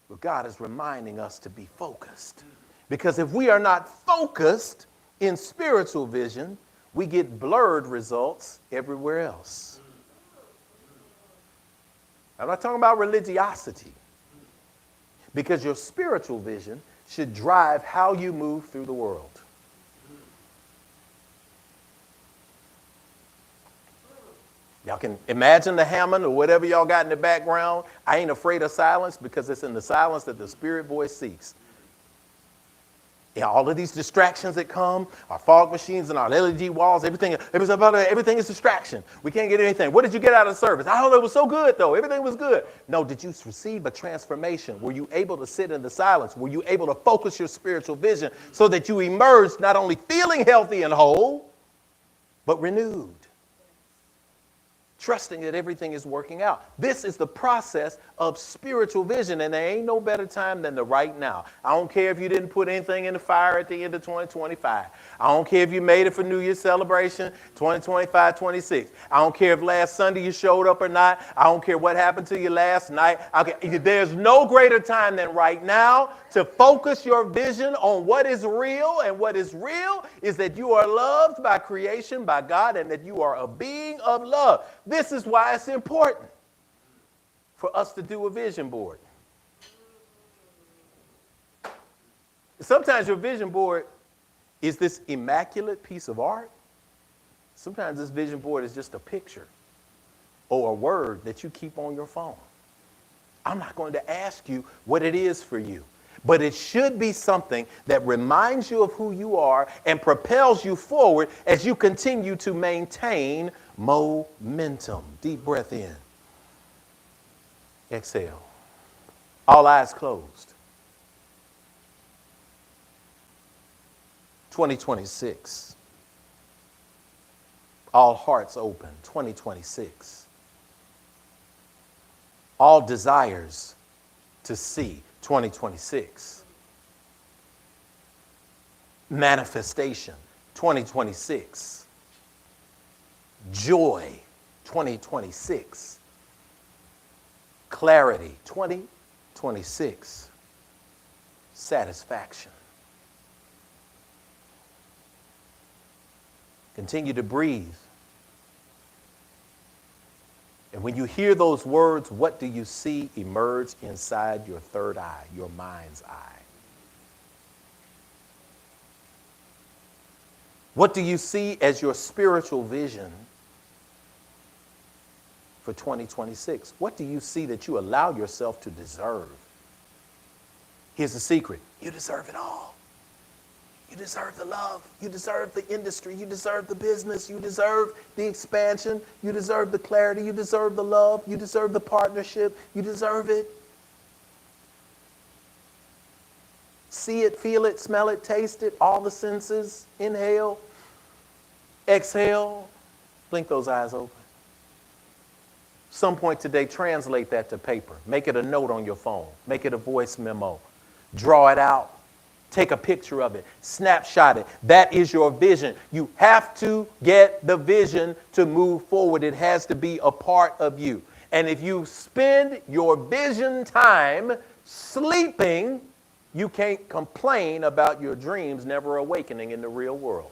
But God is reminding us to be focused. Because if we are not focused in spiritual vision, we get blurred results everywhere else. I'm not talking about religiosity, because your spiritual vision should drive how you move through the world. Y'all can imagine the Hammond or whatever y'all got in the background. I ain't afraid of silence because it's in the silence that the spirit voice seeks. Yeah, all of these distractions that come, our fog machines and our LED walls, everything is distraction. We can't get anything. What did you get out of the service? Oh, it was so good, though. Everything was good. No, did you receive a transformation? Were you able to sit in the silence? Were you able to focus your spiritual vision so that you emerged not only feeling healthy and whole, but renewed? Trusting that everything is working out. This is the process of spiritual vision, and there ain't no better time than the right now. I don't care if you didn't put anything in the fire at the end of 2025. I don't care if you made it for New Year's celebration, 2025, 26. I don't care if last Sunday you showed up or not. I don't care what happened to you last night. There's no greater time than right now to focus your vision on what is real, and what is real is that you are loved by creation, by God, and that you are a being of love. This is why it's important for us to do a vision board. Sometimes your vision board is this immaculate piece of art. Sometimes this vision board is just a picture or a word that you keep on your phone. I'm not going to ask you what it is for you, but it should be something that reminds you of who you are and propels you forward as you continue to maintain momentum. Deep breath in. Exhale. All eyes closed. 2026. All hearts open. 2026. All desires to see. 2026. Manifestation. 2026. Joy. 2026. Clarity. 2026. Satisfaction. Continue to breathe. And when you hear those words, what do you see emerge inside your third eye, your mind's eye? What do you see as your spiritual vision for 2026? What do you see that you allow yourself to deserve? Here's the secret. You deserve it all. You deserve the love. You deserve the industry. You deserve the business. You deserve the expansion. You deserve the clarity. You deserve the love. You deserve the partnership. You deserve it. See it, feel it, smell it, taste it, all the senses. Inhale, exhale, blink those eyes open. Some point today, translate that to paper. Make it a note on your phone. Make it a voice memo. Draw it out. Take a picture of it. Snapshot it. That is your vision. You have to get the vision to move forward. It has to be a part of you. And if you spend your vision time sleeping, you can't complain about your dreams never awakening in the real world.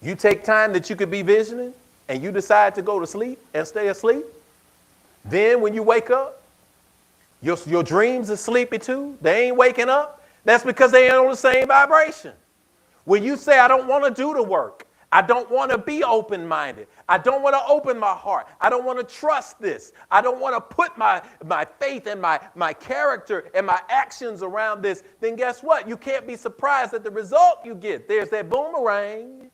You take time that you could be visioning and you decide to go to sleep and stay asleep. Then when you wake up, your dreams are sleepy too. They ain't waking up. That's because they ain't on the same vibration. When you say, I don't want to do the work. I don't want to be open-minded. I don't want to open my heart. I don't want to trust this. I don't want to put my faith and my character and my actions around this. Then guess what? You can't be surprised at the result you get. There's that boomerang.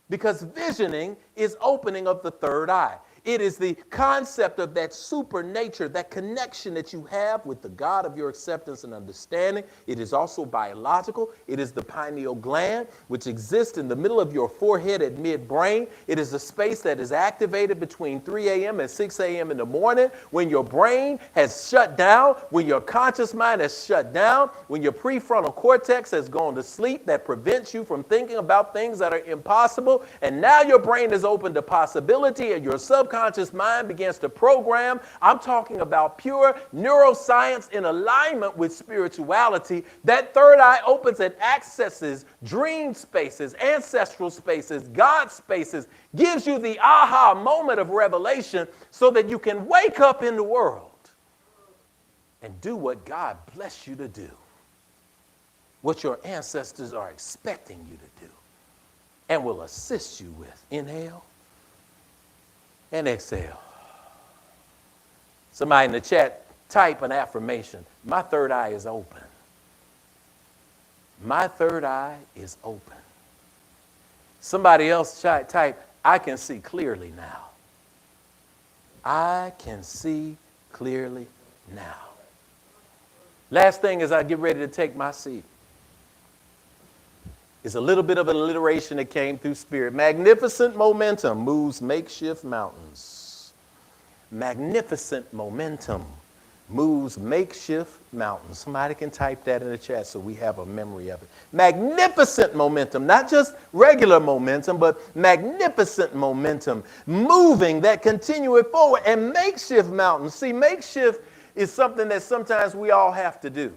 Because visioning is opening of the third eye. It is the concept of that super nature, that connection that you have with the God of your acceptance and understanding. It is also biological. It is the pineal gland, which exists in the middle of your forehead at midbrain. It is a space that is activated between 3 a.m. and 6 a.m. in the morning when your brain has shut down, when your conscious mind has shut down, when your prefrontal cortex has gone to sleep that prevents you from thinking about things that are impossible. And now your brain is open to possibility and your subconscious mind begins to program. I'm talking about pure neuroscience in alignment with spirituality. That third eye opens and accesses dream spaces, ancestral spaces, God spaces, gives you the aha moment of revelation so that you can wake up in the world and do what God bless you to do, what your ancestors are expecting you to do, and will assist you with. Inhale and exhale. Somebody in the chat, type an affirmation. My third eye is open. My third eye is open. Somebody else type, I can see clearly now. I can see clearly now. Last thing as I get ready to take my seat is a little bit of an alliteration that came through spirit. Magnificent momentum moves makeshift mountains. Magnificent momentum moves makeshift mountains. Somebody can type that in the chat so we have a memory of it. Magnificent momentum, not just regular momentum, but magnificent momentum, moving that continuing forward. And makeshift mountains, see, makeshift is something that sometimes we all have to do.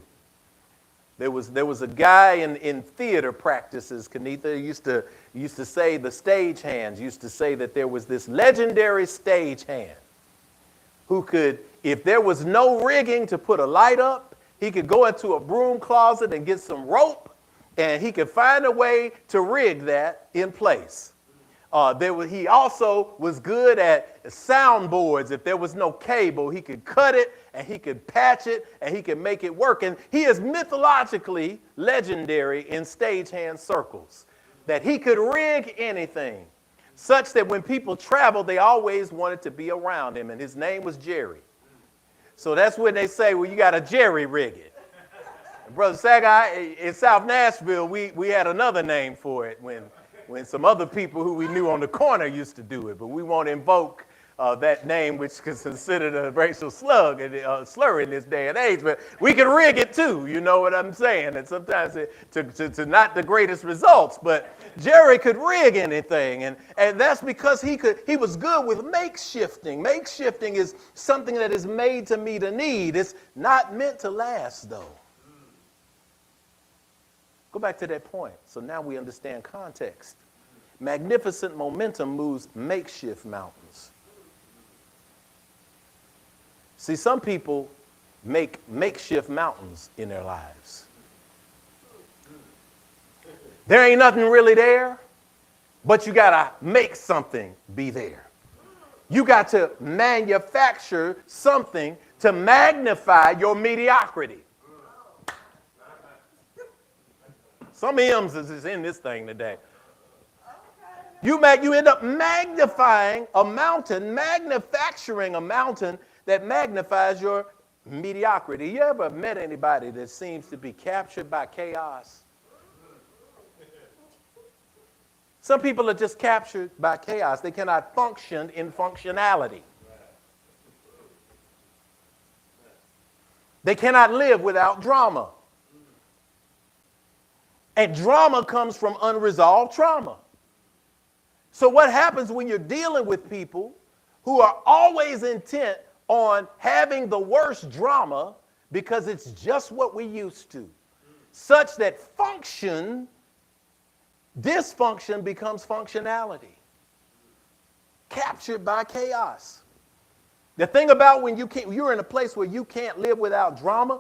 There was a guy in theater practices, Kenitha, used to say, the stage hands used to say that there was this legendary stage hand who could, if there was no rigging to put a light up, he could go into a broom closet and get some rope, and he could find a way to rig that in place. He also was good at soundboards. If there was no cable, he could cut it, and he could patch it, and he could make it work. And he is mythologically legendary in stagehand circles, that he could rig anything, such that when people traveled, they always wanted to be around him, and his name was Jerry. So that's when they say, well, you got to jerry rig it. And Brother Sagai, in South Nashville, we had another name for it when some other people who we knew on the corner used to do it, but we won't invoke that name, which is considered a racial slur in this day and age, but we can rig it too, you know what I'm saying? And sometimes to not the greatest results, but Jerry could rig anything, and that's because he was good with makeshifting. Makeshifting is something that is made to meet a need. It's not meant to last, though. Go back to that point. So now we understand context. Magnificent momentum moves makeshift mountains. See, some people make makeshift mountains in their lives. There ain't nothing really there, but you got to make something be there. You got to manufacture something to magnify your mediocrity. Some hymns is in this thing today. You end up magnifying a mountain, manufacturing a mountain that magnifies your mediocrity. You ever met anybody that seems to be captured by chaos? Some people are just captured by chaos. They cannot function in functionality. They cannot live without drama. And drama comes from unresolved trauma. So what happens when you're dealing with people who are always intent on having the worst drama because it's just what we used to, such that dysfunction becomes functionality, captured by chaos. The thing about when you're in a place where you can't live without drama,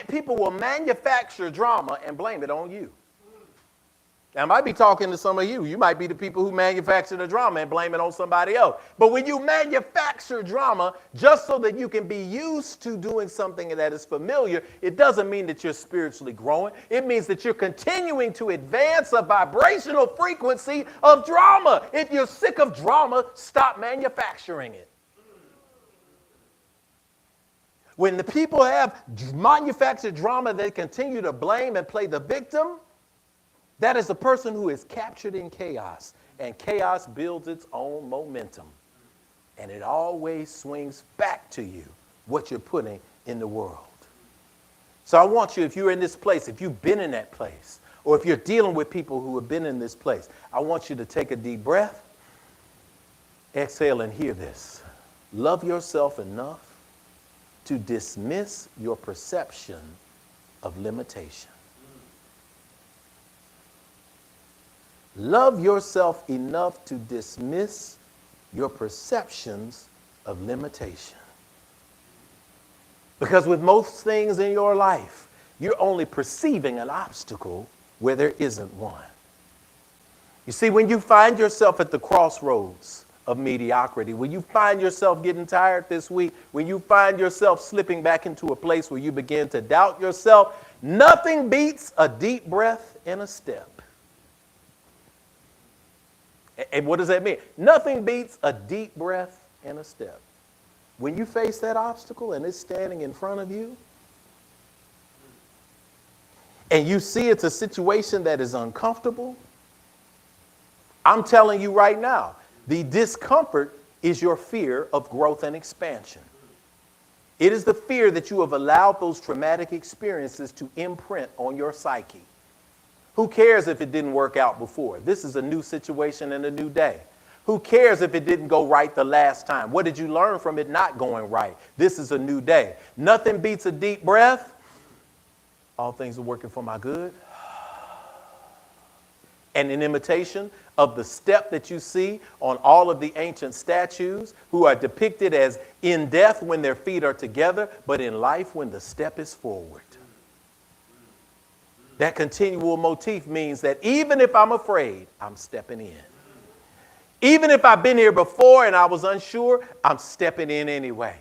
people will manufacture drama and blame it on you. Now, I might be talking to some of you. You might be the people who manufacture the drama and blame it on somebody else. But when you manufacture drama just so that you can be used to doing something that is familiar, it doesn't mean that you're spiritually growing. It means that you're continuing to advance a vibrational frequency of drama. If you're sick of drama, stop manufacturing it. When the people have manufactured drama, they continue to blame and play the victim. That is a person who is captured in chaos, and chaos builds its own momentum. And it always swings back to you what you're putting in the world. So I want you, if you're in this place, if you've been in that place, or if you're dealing with people who have been in this place, I want you to take a deep breath, exhale, and hear this. Love yourself enough to dismiss your perception of limitation. Love yourself enough to dismiss your perceptions of limitation. Because with most things in your life, you're only perceiving an obstacle where there isn't one. You see, when you find yourself at the crossroads of mediocrity, when you find yourself getting tired this week, when you find yourself slipping back into a place where you begin to doubt yourself, nothing beats a deep breath and a step. And what does that mean? Nothing beats a deep breath and a step. When you face that obstacle and it's standing in front of you, and you see it's a situation that is uncomfortable, I'm telling you right now, the discomfort is your fear of growth and expansion. It is the fear that you have allowed those traumatic experiences to imprint on your psyche. Who cares if it didn't work out before? This is a new situation and a new day. Who cares if it didn't go right the last time? What did you learn from it not going right? This is a new day. Nothing beats a deep breath. All things are working for my good. And in imitation of the step that you see on all of the ancient statues who are depicted as in death when their feet are together, but in life when the step is forward. That continual motif means that even if I'm afraid, I'm stepping in. Even if I've been here before and I was unsure, I'm stepping in anyway.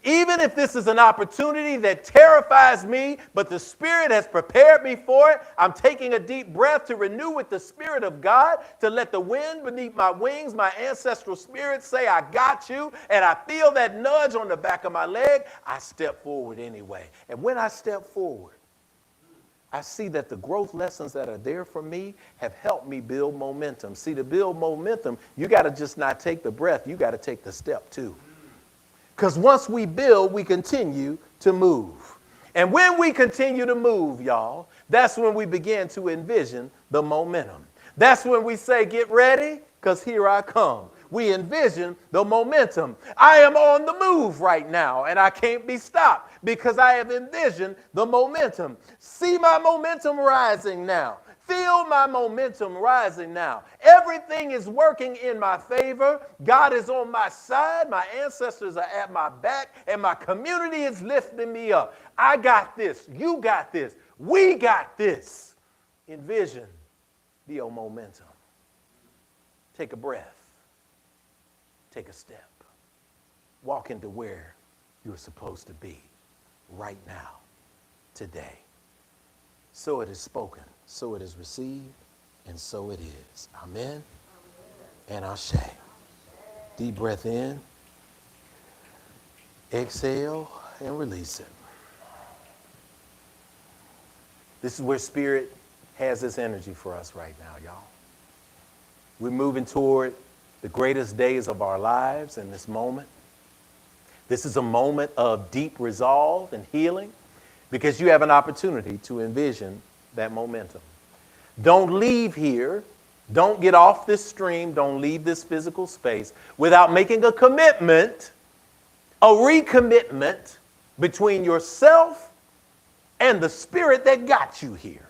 Even if this is an opportunity that terrifies me, but the Spirit has prepared me for it, I'm taking a deep breath to renew with the Spirit of God, to let the wind beneath my wings, my ancestral spirit say, I got you, and I feel that nudge on the back of my leg, I step forward anyway. And when I step forward, I see that the growth lessons that are there for me have helped me build momentum. See, to build momentum, you got to just not take the breath, you got to take the step too. Because once we build, we continue to move. And when we continue to move, y'all, that's when we begin to envision the momentum. That's when we say, get ready, because here I come. We envision the momentum. I am on the move right now, and I can't be stopped because I have envisioned the momentum. See my momentum rising now. Feel my momentum rising now. Everything is working in my favor. God is on my side. My ancestors are at my back, and my community is lifting me up. I got this. You got this. We got this. Envision the momentum. Take a breath. Take a step. Walk into where you're supposed to be right now, today. So it is spoken, so it is received, and so it is. Amen and Ashe. Deep breath in, exhale, and release it. This is where Spirit has this energy for us right now, y'all. We're moving toward the greatest days of our lives in this moment. This is a moment of deep resolve and healing because you have an opportunity to envision that momentum. Don't leave here. Don't get off this stream. Don't leave this physical space without making a commitment, a recommitment between yourself and the Spirit that got you here.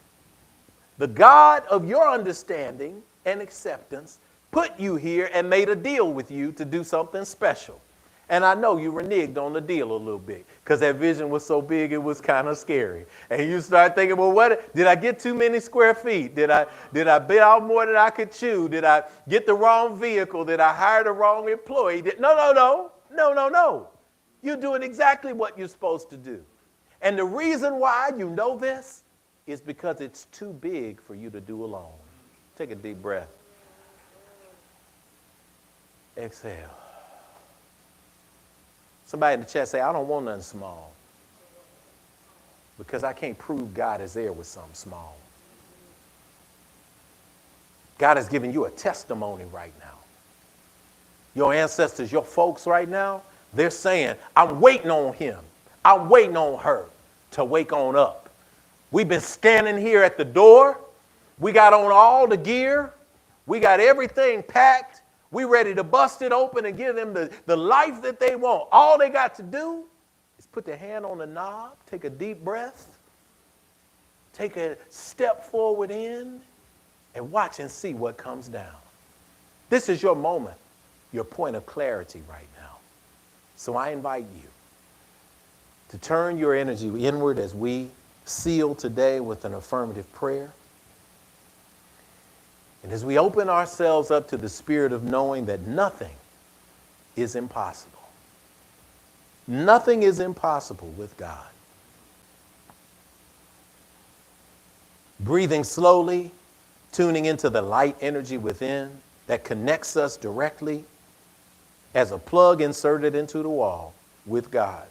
The God of your understanding and acceptance put you here and made a deal with you to do something special. And I know you reneged on the deal a little bit because that vision was so big it was kind of scary. And you start thinking, well, what did I get too many square feet? Did I bid out more than I could chew? Did I get the wrong vehicle? Did I hire the wrong employee? No. You're doing exactly what you're supposed to do. And the reason why you know this is because it's too big for you to do alone. Take a deep breath. Exhale. Somebody in the chat say, I don't want nothing small. Because I can't prove God is there with something small. God has given you a testimony right now. Your ancestors, your folks right now, they're saying, I'm waiting on him. I'm waiting on her to wake on up. We've been standing here at the door. We got on all the gear. We got everything packed. We ready to bust it open and give them the life that they want. All they got to do is put their hand on the knob, take a deep breath, take a step forward in, and watch and see what comes down. This is your moment, your point of clarity right now. So I invite you to turn your energy inward as we seal today with an affirmative prayer. And as we open ourselves up to the spirit of knowing that nothing is impossible. Nothing is impossible with God. Breathing slowly, tuning into the light energy within that connects us directly as a plug inserted into the wall with God.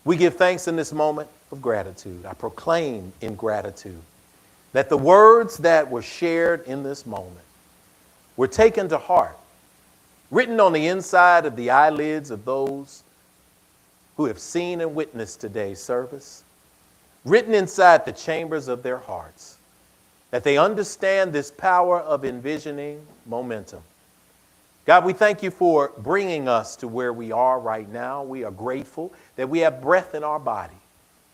We give thanks in this moment of gratitude. I proclaim in gratitude that the words that were shared in this moment were taken to heart, written on the inside of the eyelids of those who have seen and witnessed today's service, written inside the chambers of their hearts, that they understand this power of envisioning momentum. God, we thank you for bringing us to where we are right now. We are grateful that we have breath in our body.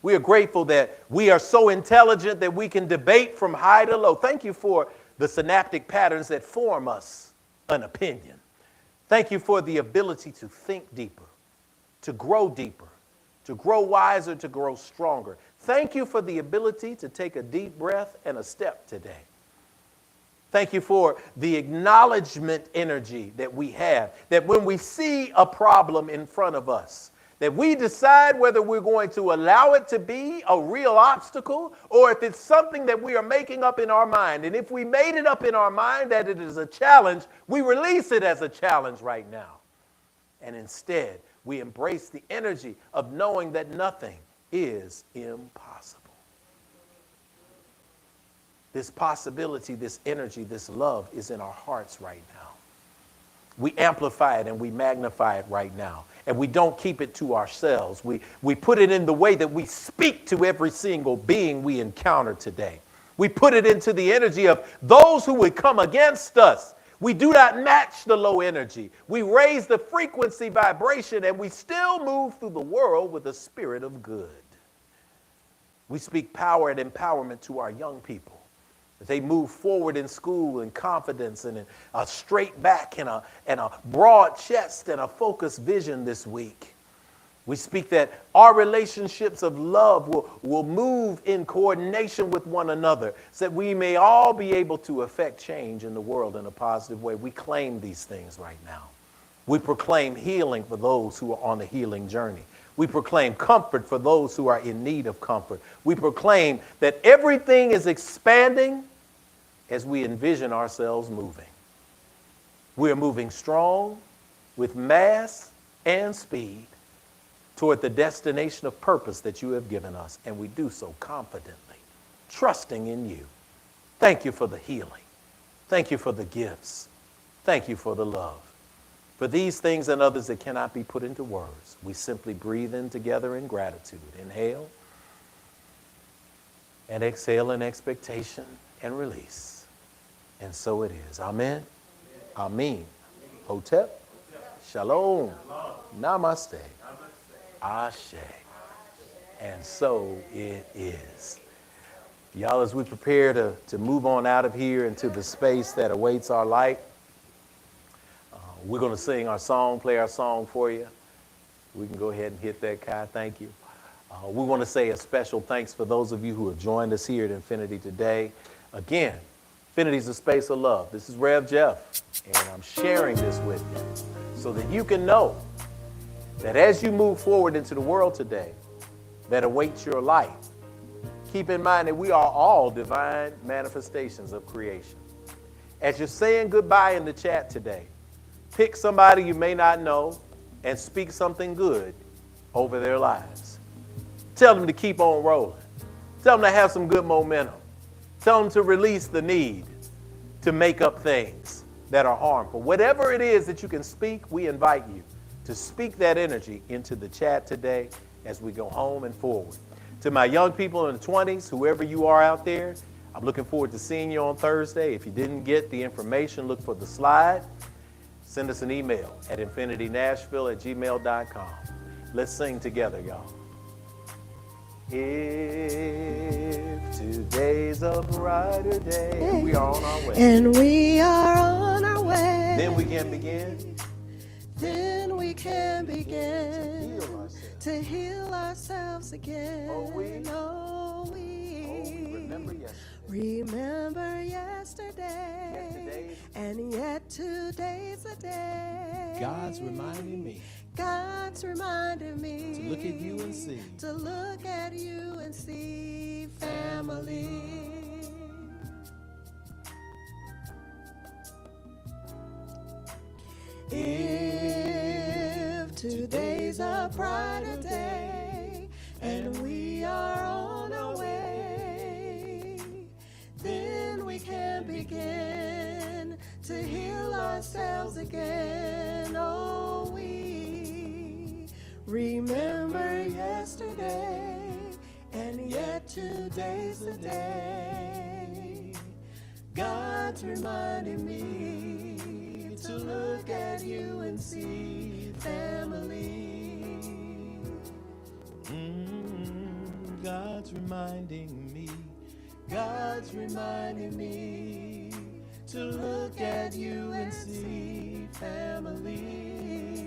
We are grateful that we are so intelligent that we can debate from high to low. Thank you for the synaptic patterns that form us an opinion. Thank you for the ability to think deeper, to grow wiser, to grow stronger. Thank you for the ability to take a deep breath and a step today. Thank you for the acknowledgement energy that we have, that when we see a problem in front of us, that we decide whether we're going to allow it to be a real obstacle or if it's something that we are making up in our mind. And if we made it up in our mind that it is a challenge, we release it as a challenge right now. And instead, we embrace the energy of knowing that nothing is impossible. This possibility, this energy, this love is in our hearts right now. We amplify it and we magnify it right now. And we don't keep it to ourselves. We put it in the way that we speak to every single being we encounter today. We put it into the energy of those who would come against us. We do not match the low energy. We raise the frequency vibration and we still move through the world with a spirit of good. We speak power and empowerment to our young people. That they move forward in school in confidence and in a straight back and a broad chest and a focused vision this week. We speak that our relationships of love will move in coordination with one another so that we may all be able to affect change in the world in a positive way. We claim these things right now. We proclaim healing for those who are on the healing journey. We proclaim comfort for those who are in need of comfort. We proclaim that everything is expanding as we envision ourselves moving. We are moving strong with mass and speed toward the destination of purpose that you have given us, and we do so confidently, trusting in you. Thank you for the healing. Thank you for the gifts. Thank you for the love. For these things and others that cannot be put into words, we simply breathe in together in gratitude. Inhale and exhale in expectation and release. And so it is. Amen. Amen. Hotep. Shalom. Namaste. Ashe. And so it is. Y'all, as we prepare to move on out of here into the space that awaits our light, we're going to sing our song, play our song for you. We can go ahead and hit that, Kai. Thank you. We want to say a special thanks for those of you who have joined us here at Infinity today. Again, Infinity is a space of love. This is Rev Jeff, and I'm sharing this with you so that you can know that as you move forward into the world today that awaits your life, keep in mind that we are all divine manifestations of creation. As you're saying goodbye in the chat today, pick somebody you may not know and speak something good over their lives. Tell them to keep on rolling. Tell them to have some good momentum. Tell them to release the need to make up things that are harmful. Whatever it is that you can speak, we invite you to speak that energy into the chat today as we go home and forward. To my young people in the 20s, whoever you are out there, I'm looking forward to seeing you on Thursday. If you didn't get the information, look for the slide. Send us an email at infinitynashville@gmail.com. Let's sing together, y'all. If today's a brighter day, we are on our way. And we are on our way. Then we can begin. Then we can begin to heal ourselves again. Oh, we remember yesterday. And yet today's a day. God's reminding me God's reminding me to look at you and see. To look at you and see family. If today's a brighter day and we are on our way, then we can begin to heal ourselves again. Oh, we remember yesterday, and yet today's the day. God's reminding me to look at you and see family. God's reminding me. God's reminding me to look at you and see family.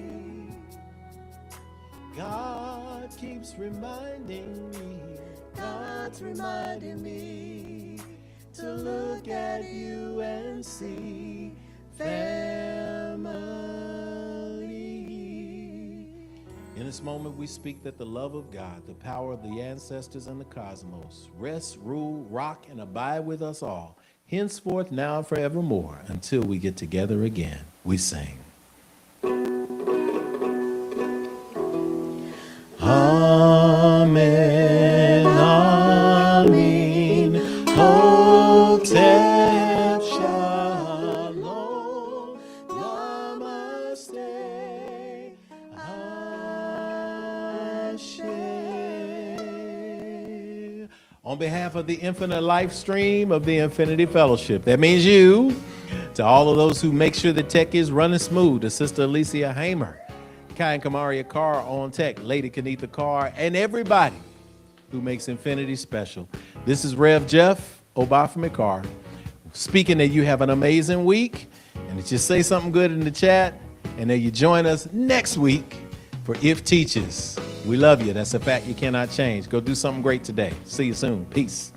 God keeps reminding me. God's reminding me to look at you and see family. In this moment, we speak that the love of God, the power of the ancestors and the cosmos, rest, rule, rock, and abide with us all, henceforth, now, and forevermore, until we get together again. We sing. Amen, amen, Hotep Shalom, Namaste, Ashe. On behalf of the Infinite Life Stream of the Infinity Fellowship, that means you, to all of those who make sure the tech is running smooth, to Sister Alicia Hamer, Kai and Kamaria Carr on tech, Lady Kenitha Carr, and everybody who makes Infinity special. This is Rev Jeff, obafemi Carr, speaking that you have an amazing week, and that you say something good in the chat, and that you join us next week for If Teaches. We love you. That's a fact you cannot change. Go do something great today. See you soon. Peace.